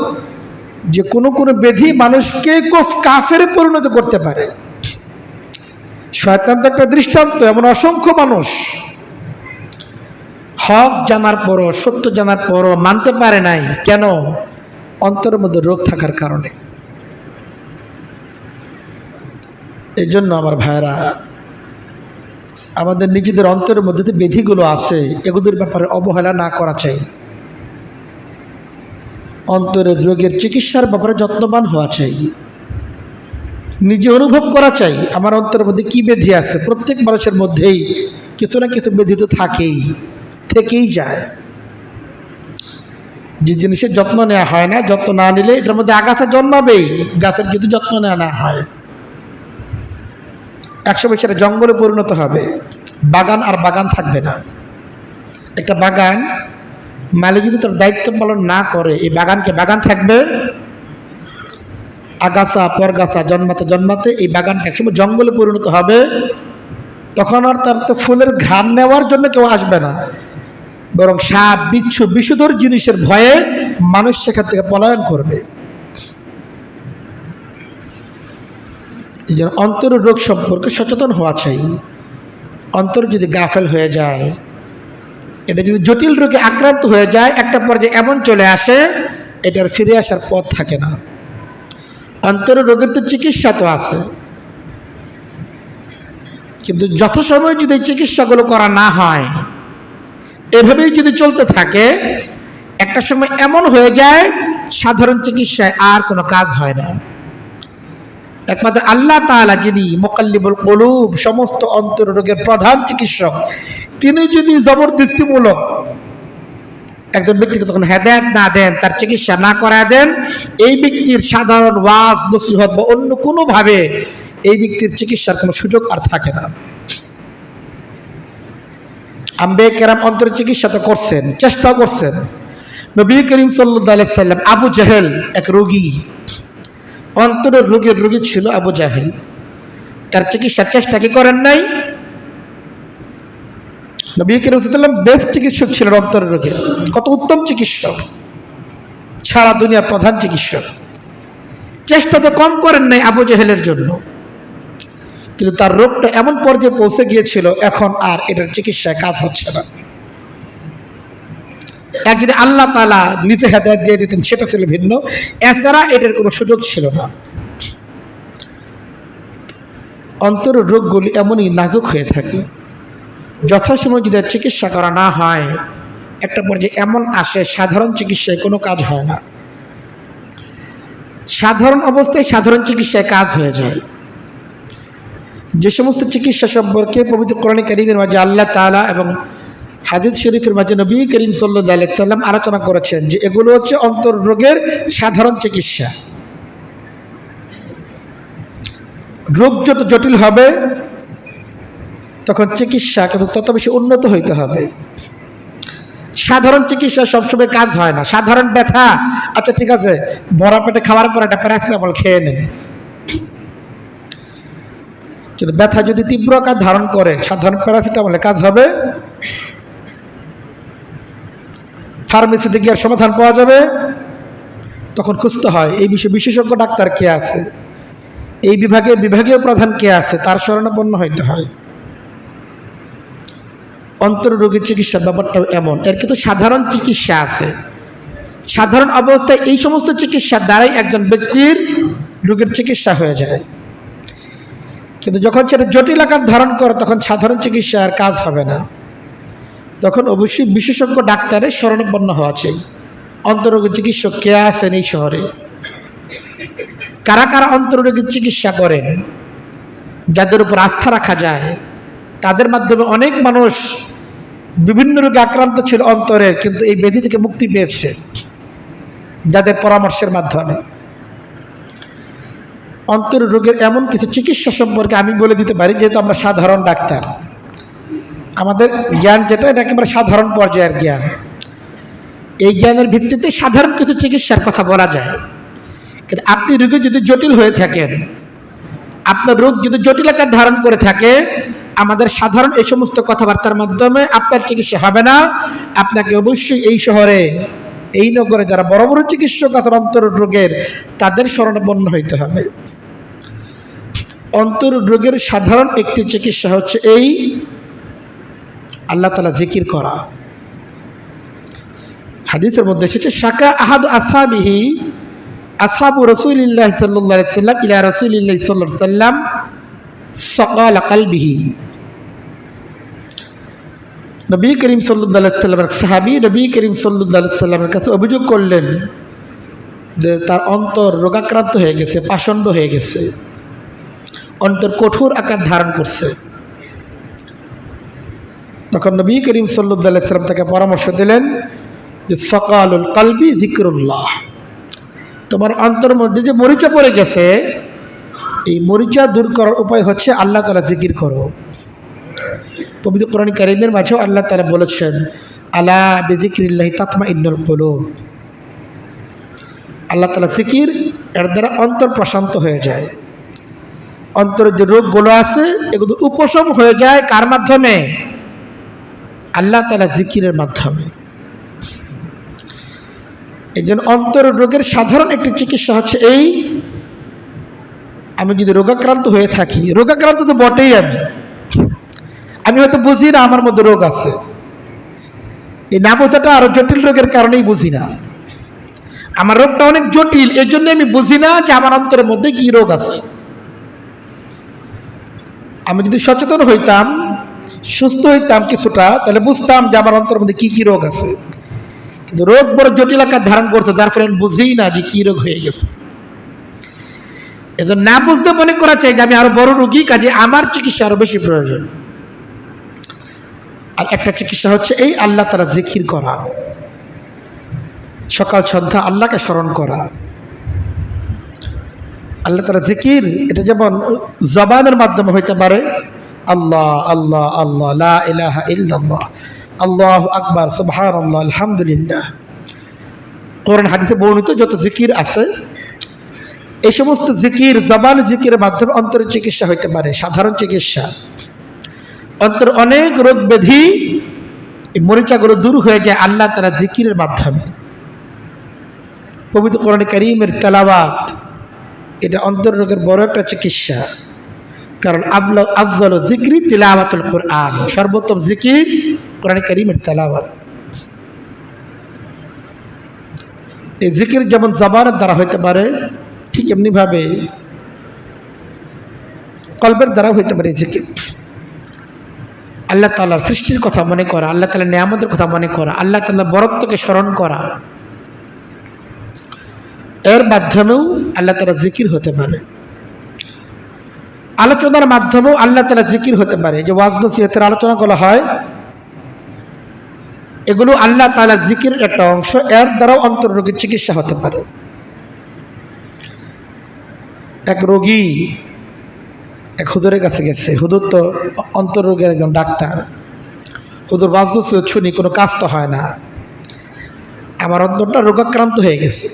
যে কোনো ব্যাধি মানুষকে কাফের পরিণত করতে পারে। শয়তান তো একটা দৃষ্টান্ত, এমন অসংখ্য মানুষ হক জানার পরও, সত্য জানার পরও মানতে পারে নাই। কেন? অন্তরের মধ্যে রোগ থাকার কারণে। এই জন্য আমার ভাইরা, আমাদের নিজেদের অন্তরের মধ্যে যে ব্যাধিগুলো আছে এগুলোর ব্যাপারে অবহেলা না করা চাই। অন্তরের রোগের চিকিৎসার ব্যাপারে যত্নবান হওয়া চাই, নিজে অনুভব করা চাই আমার অন্তরের মধ্যে কি ব্যাধি আছে। প্রত্যেক মানুষের মধ্যেই কিছু না কিছু ব্যাধি তো থেকেই যায়। যে জিনিসের যত্ন নেওয়া হয় না, যত্ন না নিলে এটার মধ্যে আগাছা জন্মাবেই, গাছের যদি যত্ন নেওয়া না হয়। 100 বছরে জঙ্গলে পরিণত হবে, বাগান আর বাগান থাকবে না। একটা বাগান মালিক যদি তার দায়িত্ব পালন না করে, এই বাগানকে বাগান থাকবে, আগাছা পরগাছা জন্মাতে জন্মাতে এই বাগানটা একসময় জঙ্গলে পরিণত হবে, তখন আর তার তো ফুলের ঘ্রাণ নেওয়ার জন্য কেউ আসবে না, বরং সাপ বিচ্ছু বিষধর জিনিসের ভয়ে মানুষ সেখান থেকে পলায়ন করবে। এই জন্য অন্তরের রোগ সম্পর্কে সচেতন হওয়া চাই। অন্তর যদি গাফেল হয়ে যায়, এটা যদি জটিল রোগে আক্রান্ত হয়ে যায়, একটা পর্যায়ে এমন চলে আসে এটার ফিরে আসার পথ থাকে না। অন্তরের রোগের তো চিকিৎসা তো আছে, কিন্তু যথাসময়ে যদি এই চিকিৎসাগুলো করা না হয়, এভাবেই যদি চলতে থাকে, একটা সময় এমন হয়ে যায় সাধারণ চিকিৎসায় আর কোনো কাজ হয় না। একমাত্র আল্লাহ তাআলা যিনি মুকাল্লিবুল কুলুব, সমস্ত অন্তর রোগের প্রধান চিকিৎসক, তিনি যদি জবরদস্তিমূলক একজন ব্যক্তিকে তখন হেদায়েত না দেন, তার চিকিৎসা না করায় দেন, এই ব্যক্তির সাধারণ ওয়াজ নসিহত বা অন্য কোনোভাবে এই ব্যক্তির চিকিৎসার কোনো সুযোগ আর থাকে না। আম্বিয়া কেরাম অন্তরের চিকিৎসা তো করছেন, চেষ্টা করছেন। নবী করিম সাল্লাল্লাহু আলাইহি সাল্লাম, আবু জাহেল এক রোগী, অন্তরের রোগের রোগী ছিল আবু জাহেল, তার চিকিৎসার চেষ্টা কি করেন নাই? নবী করিম সাল্লাল্লাহু আলাইহি সাল্লাম বেস্ট চিকিৎসক ছিলেন অন্তরের রোগের, কত উত্তম চিকিৎসক, সারা দুনিয়ার প্রধান চিকিৎসক। চেষ্টা তো কম করেন নাই আবু জাহেলের জন্য, কিন্তু তার রোগটা এমন পর্যায়ে পৌঁছে গিয়েছিল এখন আর এটার চিকিৎসায় কাজ হচ্ছে না। একদিন আল্লাহ তাআলা নিজে হেদায়েত দিয়ে দিতেন, সেটা ছিল ভিন্ন, এছাড়া এটার কোনো সুযোগ ছিল না। অন্তরের রোগগুলি এমনই নাজুক হয়ে থাকে, যথাসময় যদি চিকিৎসা করা না হয়, একটা পর্যায়ে এমন আসে সাধারণ চিকিৎসায় কোনো কাজ হয় না। সাধারণ অবস্থায় সাধারণ চিকিৎসায় কাজ হয়ে যায়। যে সমস্ত চিকিৎসা সম্পর্কে পবিত্র কোরআনে কারীমের মাঝে আল্লাহ তাআলা এবং হাদিস শরীফের মাঝে নবী করিম সাল্লাল্লাহু আলাইহি সাল্লাম আলোচনা করেছেন যে এগুলো হচ্ছে অন্তর রোগের সাধারণ চিকিৎসা। রোগ যত জটিল হবে তখন চিকিৎসা কিন্তু তত বেশি উন্নত হইতে হবে। সাধারণ চিকিৎসা সবসময় কাজ হয় না। সাধারণ ব্যথা, আচ্ছা ঠিক আছে, ভরা পেটে খাওয়ার পর একটা প্যারাসিটামল খেয়ে নেন, কিন্তু ব্যথা যদি তীব্র আকার ধারণ করে সাধারণ প্যারাসিটামলে কাজ হবে? ফার্মেসিতে গিয়ে সমাধান পাওয়া যাবে? তখন খুঁজতে হয় এই বিষয়ে বিশেষজ্ঞ ডাক্তার কে আছে, এই বিভাগের বিভাগীয় প্রধান কে আছে, তার শরণাপন্ন হইতে হয়। অন্তর রোগের চিকিৎসার ব্যাপারটাও এমন, এর কিন্তু সাধারণ চিকিৎসা আছে। সাধারণ অবস্থায় এই সমস্ত চিকিৎসার দ্বারাই একজন ব্যক্তির রোগের চিকিৎসা হয়ে যায়, কিন্তু যখন সেটা জটিল আকার ধারণ করে তখন সাধারণ চিকিৎসা আর কাজ হবে না। তখন অবশ্যই বিশেষজ্ঞ ডাক্তারের শরণাপন্ন হওয়া চাই। অন্তররোগের চিকিৎসক কে আছেন এই শহরে? কারা কারা অন্তররোগের চিকিৎসা করেন? যাদের উপর আস্থা রাখা যায়, তাদের মাধ্যমে অনেক মানুষ বিভিন্ন রোগে আক্রান্ত ছিল অন্তরের, কিন্তু এই ব্যাধি থেকে মুক্তি পেয়েছে যাদের পরামর্শের মাধ্যমে। অন্তর রোগের এমন কিছু চিকিৎসা সম্পর্কে আমি বলে দিতে পারি, যেহেতু আমরা সাধারণ ডাক্তার, আমাদের জ্ঞান যেটা এটা একেবারে সাধারণ পর্যায়ের জ্ঞান। এই জ্ঞানের ভিত্তিতে সাধারণ কিছু চিকিৎসার কথা বলা যায়। কিন্তু আপনি রোগে যদি জটিল হয়ে থাকেন, আপনার রোগ যদি জটিল আকার ধারণ করে থাকে, আমাদের সাধারণ এই সমস্ত কথাবার্তার মাধ্যমে আপনার চিকিৎসা হবে না। আপনাকে অবশ্যই এই শহরে, এই নগরে যারা বড় বড় চিকিৎসক আছেন অন্তর রোগের, তাদের শরণাপন্ন হইতে হবে। অন্তর রোগের সাধারণ একটি চিকিৎসা হচ্ছে এই আল্লাহ তাআলা জিকির করা। হাদিসের মধ্যে এসেছে, শাকা আহাদু আসহাবিহি আসহাবু রাসূলিল্লাহ সাল্লাল্লাহু আলাইহি সাল্লাম ইলা রাসূলিল্লাহ সাল্লাল্লাহু আলাইহি সাল্লাম সাকাল কলবিহি। নবী করিম সাল্লাল্লাহু আলাইহি সাল্লামের সাহাবী নবী করিম সাল্লাল্লাহু আলাইহি সাল্লামের কাছে অভিযোগ করলেন যে তার অন্তর রোগাক্রান্ত হয়ে গেছে, পাষণ্ড হয়ে গেছে, অন্তর কঠোর আকার ধারণ করছে। তখন নবী করিম সাল্লাল্লাহু আলাইহি সাল্লাম তাকে পরামর্শ দিলেন যে সাকালুল কলবি যিকরুল্লাহ, তোমার অন্তর মধ্যে যে মরিচা পড়ে গেছে, এই মরিচা দূর করার উপায় হচ্ছে আল্লাহ তাআলা জিকির করো। পবিত্র কোরআন কারীমের মাঝেও আল্লাহ তাআলা বলেছেন, আলা বিযিকরিল্লাহি তাতমাইন্নুল কুলুব। আল্লাহ তাআলা জিকির, এর দ্বারা অন্তর প্রশান্ত হয়ে যায়। অন্তরের যে রোগগুলো আছে এগুলো উপশম হয়ে যায় কার মাধ্যমে? আল্লাহ তাআলা জিকিরের মাধ্যমে। এই জন্য অন্তরের রোগের সাধারণ একটি চিকিৎসা হচ্ছে এই, আমি যদি রোগাক্রান্ত হয়ে থাকি, রোগাক্রান্ত তো বটেই, আমি হয়তো বুঝি না আমার মধ্যে রোগ আছে, এই না বোঝাটা আরো জটিল রোগের কারণেই বুঝি না। আমার রোগটা অনেক জটিল, এই জন্য আমি বুঝি না যে আমার অন্তরের মধ্যে কি রোগ আছে। আমি যদি সচেতন হইতাম, সুস্থ হইতাম কিছুটা, তাহলে বুঝতাম যে আমার অন্তরের মধ্যে কি কি রোগ আছে। কিন্তু রোগ বড় জটিল আকার ধারণ করছে, যার ফলে আমি বুঝি না যে কি রোগ হয়ে গেছে। এজন্য না বুঝতে মনে করা চাই যে আমি আরো বড় রোগী, কাজে আমার চিকিৎসা আরো বেশি প্রয়োজন। আর একটা চিকিৎসা হচ্ছে এই আল্লাহ তাআলা জিকির করা, সকাল সন্ধ্যা আল্লাহকে স্মরণ করা। আল্লাহ তাআলা জিকির, এটা যেমন জবানের মাধ্যমে হইতে পারে, আল্লাহ আল্লাহ আল্লাহ, লা ইলাহা ইল্লাল্লাহ, আল্লাহু আকবার, সুবহানাল্লাহ, আলহামদুলিল্লাহ। কোরআন হাদিসে বর্ণিত যত জিকির আছে, এই সমস্ত জিকির, জবান জিকিরের মাধ্যমে অন্তরের চিকিৎসা হইতে পারে, সাধারণ চিকিৎসা। অন্তর অনেক রোগ ব্যাধি, এই মরিচাগুলো দূর হয়ে যায় আল্লাহ তাআলা জিকিরের মাধ্যমে। পবিত্র কোরআন কারীমের তেলাওয়াত, এটা অন্তর রোগের বড় একটা চিকিৎসা। কারণ আফজালু যিকরি তিলাওয়াতুল কোরআন, সর্বোত্তম জিকির কোরআন কারীমের তেলাওয়াত। এই জিকির যেমন জবানের দ্বারা হইতে পারে, ঠিক এমনিভাবে কলবের দ্বারা হইতে পারে। জিকির আল্লাহ তাআলার সৃষ্টির কথা মনে করা, আল্লাহ তাআলার নিয়ামতের কথা মনে করা, আল্লাহ তাআলার বরত্বকে স্মরণ করা, এর মাধ্যমেও আল্লাহ তাআলা জিকির হতে পারে। আলোচনার মাধ্যমেও আল্লাহ তাআলা জিকির হতে পারে। যে ওয়াজ নসিহতের আলোচনাগুলো হয়, এগুলো আল্লাহ তাআলা জিকিরের একটা অংশ, এর দ্বারাও অন্তর রোগের চিকিৎসা হতে পারে। এক রোগী এক হুজুরের কাছে গেছে। হুজুর তো অন্তর রোগের একজন ডাক্তার। হুজুর ওয়াজ নসিহত শুনি, কোনো কাজ তো হয় না, আমার অন্তরটা রোগাক্রান্ত হয়ে গেছে।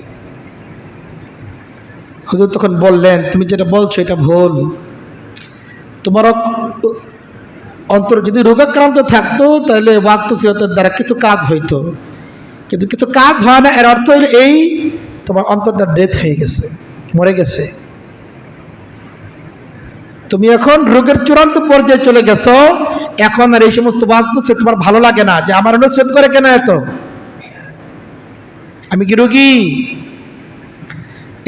হুজুর তখন বললেন, তুমি যেটা বলছো এটা ভুল। তোমার অন্তর যদি রোগাক্রান্ত থাকতো তাহলে ওয়াজ নসিহতের দ্বারা কিছু কাজ হইতো, কিন্তু কিছু কাজ হয় না। এর অর্থ হলো এই, তোমার অন্তরটা ডেথ হয়ে গেছে, মরে গেছে। তুমি এখন রোগের চূড়ান্ত পর্যায়ে চলে গেছো। এখন আর এই সমস্ত ওয়াজ নসিহত তোমার ভালো লাগে না, যে আমার নসিহত করে কেন এত, আমি কি রোগী?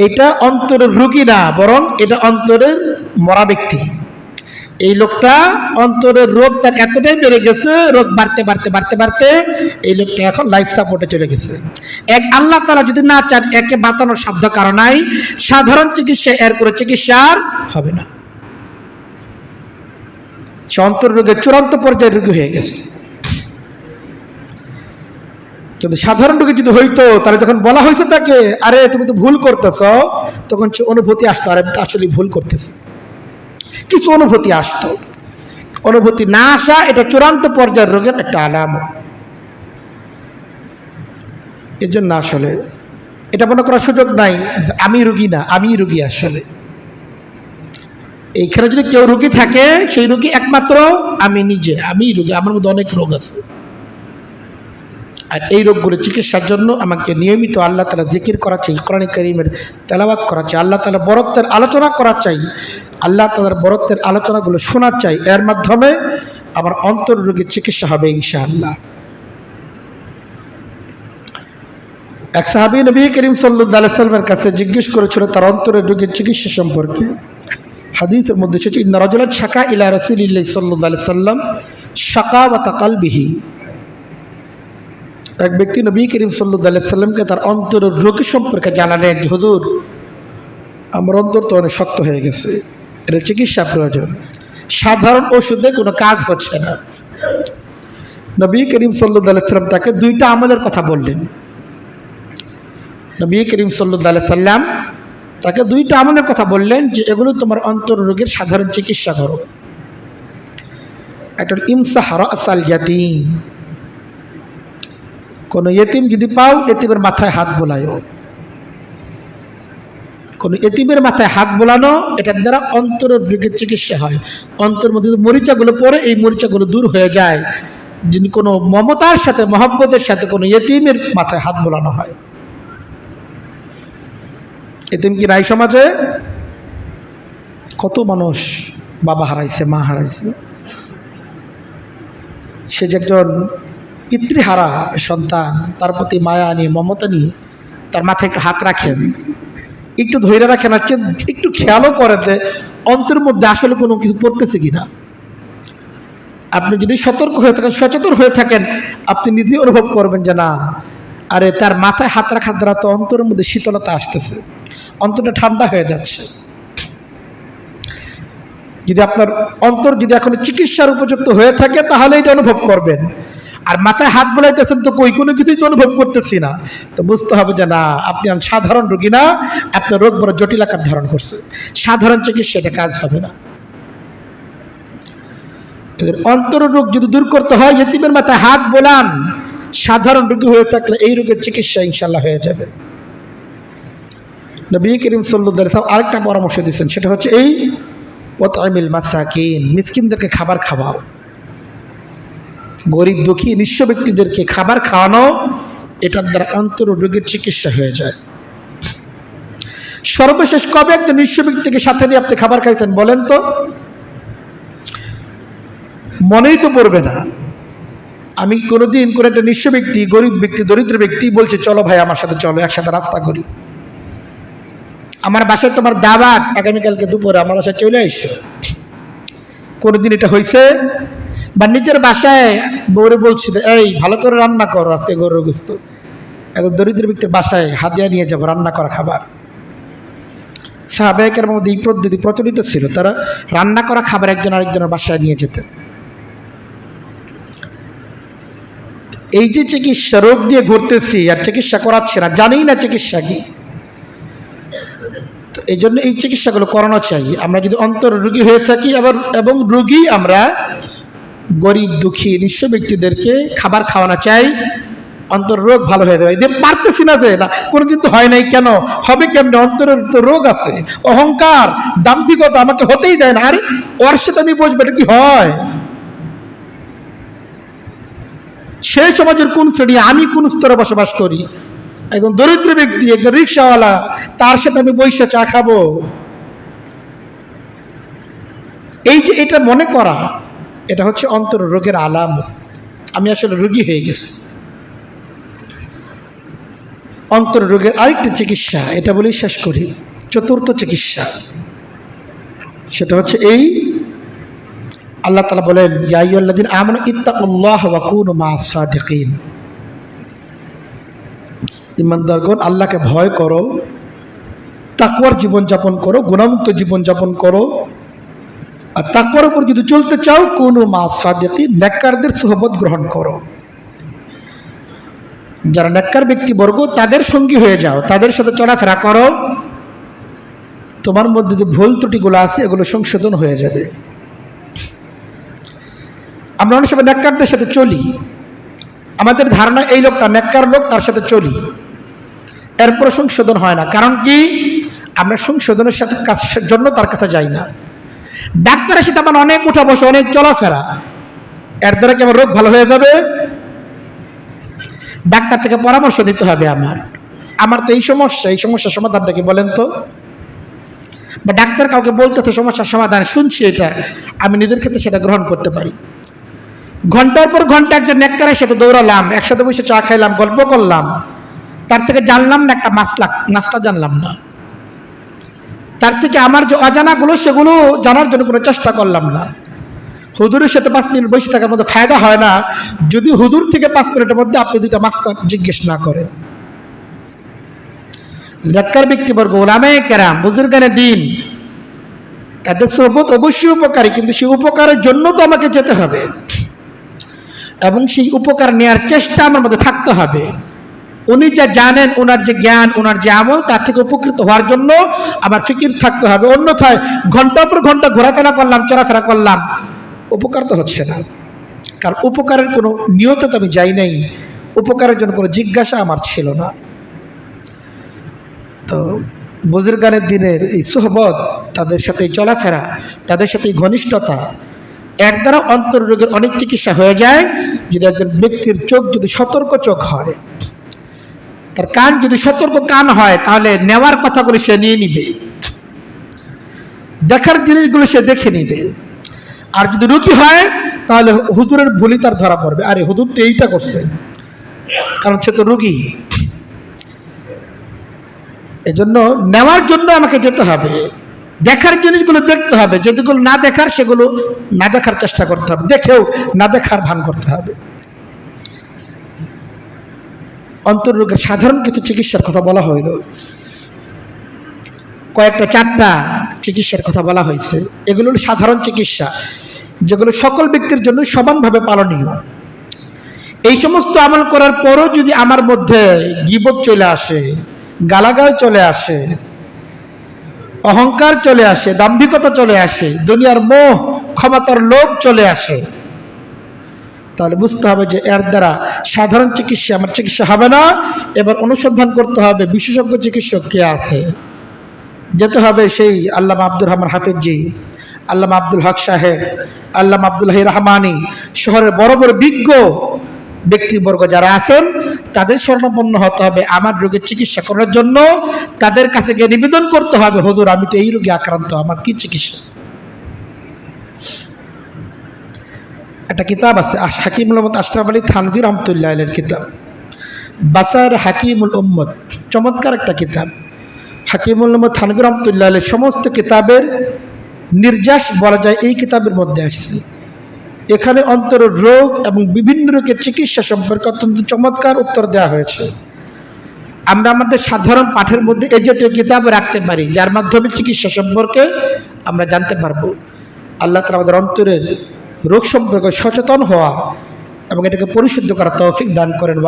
এটা অন্তরের রোগী না, বরং এটা অন্তরের মরা ব্যক্তি। এই লোকটা অন্তরের রোগ তার এতটাই বেড়ে গেছে, রোগ বাড়তে বাড়তে বাড়তে বাড়তে এই লোকটা এখন লাইফ সাপোর্টে চলে গেছে। এক আল্লাহ তাআলা যদি না চান, একে বাঁচানোর সাধ্য কারণ নাই। সাধারণ চিকিৎসা এর করে চিকিৎসা আর হবে না। সে অন্তর রোগের চূড়ান্ত পর্যায়ে রোগী হয়ে গেছে। কিন্তু সাধারণ রোগী যদি হইতো, তাহলে যখন বলা হয়েছে তাকে, আরে তুমি তো ভুল করতেছ, তখন সে অনুভূতি আসতো, আরে আমি তো আসলে ভুল করতেছি, কিছু অনুভূতি আসতো। অনুভূতি না আসা, এটা চূড়ান্ত পর্যায়ের রোগের একটা আলামত। এর জন্য আসলে এটা মনে করার সুযোগ নাই আমি রোগী না, আমি রোগী। আসলে এইখানে যদি কেউ রোগী থাকে, সেই রোগী একমাত্র আমি নিজে, আমি রোগী। আমার মধ্যে অনেক রোগ আছে, আর এই রোগগুলো চিকিৎসার জন্য আমাকে নিয়মিত আল্লাহ তাআলা জিকির করা চাই, কোরআন কারীমের তেলাওয়াত করা চাই, আল্লাহ তাআলা বরত্বের আলোচনা করা চাই, আল্লাহ তাআলার বরত্বের আলোচনাগুলো শোনা চাই। এর মাধ্যমে আমার অন্তর রোগের চিকিৎসা হবে ইনশাআল্লাহ। এক সাহাবী নবী করিম সাল্লাল্লাহু আলাইহি ওয়াসাল্লামের কাছে জিজ্ঞেস করেছিল তার অন্তরের রোগের চিকিৎসা সম্পর্কে। হাদিসের মধ্যে এসেছে, ইন্না রাজুলান শাকা ইলা রাসূলিল্লাহি সাল্লাল্লাহু আলাইহি ওয়াসাল্লাম শাকাওয়াতা কলবিহি। এক ব্যক্তি নবী করিম সাল্লাল্লাহু আলাইহি ওয়াসাল্লামকে তার অন্তরের রোগ সম্পর্কে জানালেন, হুজুর আমার অন্তর তো অনেক শক্ত হয়ে গেছে, এর চিকিৎসা প্রয়োজন, সাধারণ ওষুধে কোনো কাজ হচ্ছে না। নবী করিম সাল্লাল্লাহু আলাইহি ওয়াসাল্লাম তাকে দুইটা আমলের কথা বললেন। নবী করিম সাল্লাল্লাহু আলাইহি ওয়াসাল্লাম তাকে দুইটা আমলের কথা বললেন, যে এগুলো তোমার অন্তর রোগের সাধারণ চিকিৎসা করো। একটা ইমসাহ রাসাল ইয়াতীম, কোন ইয়েতিম যদি পাও, ইয়েতিমের মাথায় হাত বোলায়ও। কোনো এতিমের মাথায় হাত বোলানো, এটার দ্বারা অন্তরের রোগের চিকিৎসা হয়। অন্তরের মধ্যে মরিচাগুলো পড়ে, এই মরিচাগুলো দূর হয়ে যায় যদি কোনো মমতার সাথে, মহব্বতের সাথে কোনো এতিমের মাথায় হাত বোলানো হয়। এতিম কি নাই সমাজে? কত মানুষ বাবা হারাইছে, মা হারাইছে, সে যে একজন পিতৃহারা সন্তান, তার প্রতি মায়া নিয়ে, মমতা নিয়ে তার মাথায় একটু হাত রাখেন, একটু ধৈর্য রাখেন, আর একটু খেয়ালও করেন যে অন্তরের মধ্যে আসলে কোনো কিছু পড়তেছে কিনা। আপনি যদি সতর্ক হয়ে থাকেন, সচেতন হয়ে থাকেন, আপনি নিজেই অনুভব করবেন যে না, আরে তার মাথায় হাত রাখার দ্বারা তো অন্তরের মধ্যে শীতলতা আসতেছে, অন্তরটা ঠান্ডা হয়ে যাচ্ছে। যদি আপনার অন্তর যদি এখন চিকিৎসার উপযুক্ত হয়ে থাকে তাহলে এটা অনুভব করবেন। আর মাথায় হাত বোলাইতেছেন তো কই, কোনো কিছুই তো অনুভব করতেছি না, তো বুঝতে হবে যে না, আপনি সাধারণ রোগী না, আপনার রোগ বড় জটিল আকার ধারণ করছে। সাধারণ চিকিৎসা এটা কাজ হবে না। অন্তর রোগ যদি দূর করতে হয়, ইতিমের মাথায় হাত বোলান। সাধারণ রোগী হয়ে থাকলে এই রোগের চিকিৎসা ইনশাল্লাহ হয়ে যাবে। নবী করিম সাল্লাল্লাহু আলাইহি ওয়াসাল্লাম আরেকটা পরামর্শ দিয়েছেন, সেটা হচ্ছে এই ওয়াতআমিল মাসাকিন, মিসকিনদেরকে খাবার খাওয়াও। গরিব দুঃখী নিঃস্ব ব্যক্তিদেরকে খাবার খাওয়ানো, এটার দ্বারা অন্তর রোগের চিকিৎসা হয়ে যায়। সর্বশেষ কবে একজন নিঃস্ব ব্যক্তিকে সাথে নিয়ে আপনি খাবার খাইছেন বলেন তো? মনেই তো পড়বে না। আমি কোনোদিন কোনো একটা নিঃস্ব ব্যক্তি, গরিব ব্যক্তি, দরিদ্র ব্যক্তি বলছে চলো ভাই আমার সাথে চলো, একসাথে রাস্তা করি, আমার বাসায় তোমার দাওয়াত, আগামীকালকে দুপুরে আমার বাসায় চলে এসো। কোনোদিন এটা হয়েছে? বা নিজের বাসায় বউরে বলছি এই ভালো করে রান্না করো আজকে গরুর গোস্ত, এত দরিদ্র ব্যক্তির বাসায় হাদিয়া নিয়ে যাবো রান্না করা খাবার। সাহাবায়ে কেরামের মধ্যে এই পদ্ধতি প্রচলিত ছিল, তারা রান্না করা খাবার একজন আরেকজনের বাসায় নিয়ে যেতেন। এই যে চিকিৎসা, রোগ দিয়ে ঘুরতেছি আর চিকিৎসা করাচ্ছে না, জানি না চিকিৎসা কি, এই জন্য এই চিকিৎসাগুলো করানো চাই। আমরা যদি অন্তর রোগী হয়ে থাকি এবং রোগী আমরা গরিব দুঃখী নিঃস্ব ব্যক্তিদেরকে খাবার খাওয়ানো চাই, অন্তর রোগ ভালো হয়ে যাবে। এদের পারতেছি না যে না, কোনোদিন তো হয় নাই, কেন হবে, কেমনে? অন্তরের তো রোগ আছে, অহংকার, দাম্ভিকতা আমাকে হতেই দেয় না। আরে ওর সাথে আমি বসবো, এটা কি হয়? সেই সমাজের কোন শ্রেণী, আমি কোন স্তরে বসবাস করি? একজন দরিদ্র ব্যক্তি, একজন রিক্সাওয়ালা, তার সাথে আমি বসে চা খাবো? এই যে এটা মনে করা, এটা হচ্ছে অন্তর রোগের আলামত। আমি আসলে রোগী হয়ে গেছি। অন্তর রোগের আরেকটি চিকিৎসা, এটা বলেই শেষ করি, চতুর্থ চিকিৎসা, সেটা হচ্ছে এই আল্লাহ তাআলা বলেন ইয়া আইয়ুহাল্লাযীনা আমানু ইত্তাকুল্লাহ ওয়া কুনু মা'আস সাদিকিন। ঈমানদারগণ, আল্লাহকে ভয় করো, তাকওয়ার জীবনযাপন করো, গুনাহমুক্ত জীবনযাপন করো। আর তাকওয়ার উপর যদি চলতে চাও, কুনু মা'আস সাদিকিন, নেককারদের সুহবত গ্রহণ করো। যারা নেককার ব্যক্তিবর্গ, তাদের সঙ্গী হয়ে যাও, তাদের সাথে চলাফেরা করো। তোমার মধ্যে যে ভুল ত্রুটিগুলো আছে এগুলো সংশোধন হয়ে যাবে। আমরা অনেক সময় নেককারদের সাথে চলি, আমাদের ধারণা এই লোকটা নেককার লোক, তার সাথে চলি, এরপর সংশোধন হয় না। কারণ কি? আমরা সংশোধনের সাথে কাজের জন্য তার কাছে যাই না। ডাক্তারের সাথে আমার অনেক উঠা বসে, অনেক চলাফেরা, এর দ্বারা কি আমার রোগ ভালো হয়ে যাবে? ডাক্তার থেকে পরামর্শ নিতে হবে। আমার তো এই সমস্যার সমাধানটা কি বলেন তো? বা ডাক্তার কাউকে বলতেছে সমস্যার সমাধান, শুনছি এটা, আমি নিজের ক্ষেত্রে সেটা গ্রহণ করতে পারি। ঘন্টার পর ঘন্টা একজন নেককারের সাথে দৌড়ালাম, একসাথে বসে চা খাইলাম, গল্প করলাম, তার থেকে জানলাম না একটা নাস্তা জানলাম না, তার থেকে আমার যে অজানাগুলো সেগুলো জানার জন্য কোনো চেষ্টা করলাম না। হুজুরের সাথে 5 মিনিট বসে থাকার মধ্যে ফায়দা হয় না যদি হুজুর থেকে 5 মিনিটের মধ্যে আপনি 2টা মাস্তা জিজ্ঞেস না করেন। নেককার ব্যক্তিবর্গ, উলামায়ে কেরাম, বুজুর্গানে দ্বীন, তাদের সোহবত অবশ্যই উপকারী, কিন্তু সেই উপকারের জন্য তো আমাকে যেতে হবে এবং সেই উপকার নেওয়ার চেষ্টা আমার মধ্যে থাকতে হবে। উনি যা জানেন, ওনার যে জ্ঞান, ওনার যে আমল, তার থেকে উপকৃত হওয়ার জন্য আমার ফিকির থাকতে হবে। অন্যথায় ঘন্টার পর ঘন্টা ঘোরাফেরা করলাম, চলাফেরা করলাম, উপকার তো হচ্ছে না। কারণ উপকারের কোনো নিয়তে তো আমি যাই নাই, উপকারের জন্য কোনো জিজ্ঞাসা আমার ছিল না। তো বুজুর্গানের দিনের এই সোহবত, তাদের সাথে চলাফেরা, তাদের সাথে ঘনিষ্ঠতা, এর দ্বারা অন্তররোগের অনেক চিকিৎসা হয়ে যায়। যদি একজন ব্যক্তির চোখ যদি সতর্ক চোখ হয়, তার কান যদি সতর্ক কান হয়, তাহলে নেওয়ার কথাগুলো সে নিয়ে নিবে, দেখার জিনিসগুলো সে দেখে নিবে। আর যদি রোগী হয়, তাহলে হুজুরের ভুলই তার ধরা পড়বে, আরে হুজুর তো এইটা করছে, কারণ সে তো রোগী। এজন্য নেওয়ার জন্য আমাকে যেতে হবে, দেখার জিনিসগুলো দেখতে হবে, যেগুলো না দেখার সেগুলো না দেখার চেষ্টা করতে হবে, দেখেও না দেখার ভান করতে হবে। অন্তর্রোগের সাধারণ কিছু চিকিৎসার কথা বলা হইল, কয়েকটা 4টা চিকিৎসার কথা বলা হয়েছে। এগুলো হলো সাধারণ চিকিৎসা, যেগুলো সকল ব্যক্তির জন্য সমানভাবে পালনীয়। এই সমস্ত আমল করার পরও যদি আমার মধ্যে গীবত চলে আসে, গালাগাল চলে আসে, অহংকার চলে আসে, দাম্ভিকতা চলে আসে, দুনিয়ার মোহ, ক্ষমতার লোভ চলে আসে, তাহলে বুঝতে হবে যে এর দ্বারা সাধারণ চিকিৎসা আমার চিকিৎসা হবে না। এবার অনুসন্ধান করতে হবে বিশেষজ্ঞ চিকিৎসক কে আছে। যেতে হবে সেই আল্লামা আব্দুর রহমান হাফিজি, আল্লামা আব্দুল হক সাহেব, আল্লামা আব্দুল্লাহ রহমানি, শহরের বড় বড় বিজ্ঞ ব্যক্তিবর্গ যারা আছেন, তাদের শরণাপন্ন হতে হবে আমার রোগের চিকিৎসা করার জন্য। তাদের কাছে গিয়ে নিবেদন করতে হবে, হুজুর আমি তো এই রোগে আক্রান্ত, আমার কি চিকিৎসা। একটা কিতাব আছে হাকিমুল উম্মত আশরাফ আলী থানভী রহমতুল্লাহ আলাইহির কিতাব, বাসার হাকিমুল উম্মত, চমৎকার একটা কিতাব। হাকিমুল উম্মত থানভী রহমতুল্লাহ আলাইহির সমস্ত কিতাবের নির্যাস বলা যায় এই কিতাবের মধ্যে আসছে। এখানে অন্তরের রোগ এবং বিভিন্ন রোগের চিকিৎসা সম্পর্কে অত্যন্ত চমৎকার উত্তর দেওয়া হয়েছে। আমরা আমাদের সাধারণ পাঠের মধ্যে এই জাতীয় কিতাব রাখতে পারি, যার মাধ্যমে চিকিৎসা সম্পর্কে আমরা জানতে পারবো। আল্লাহ তাআলা আমাদের অন্তরের রোগ সম্পর্কে সচেতন হওয়া এবং এটাকে পরিশুদ্ধ করার তৌফিক দান করেন।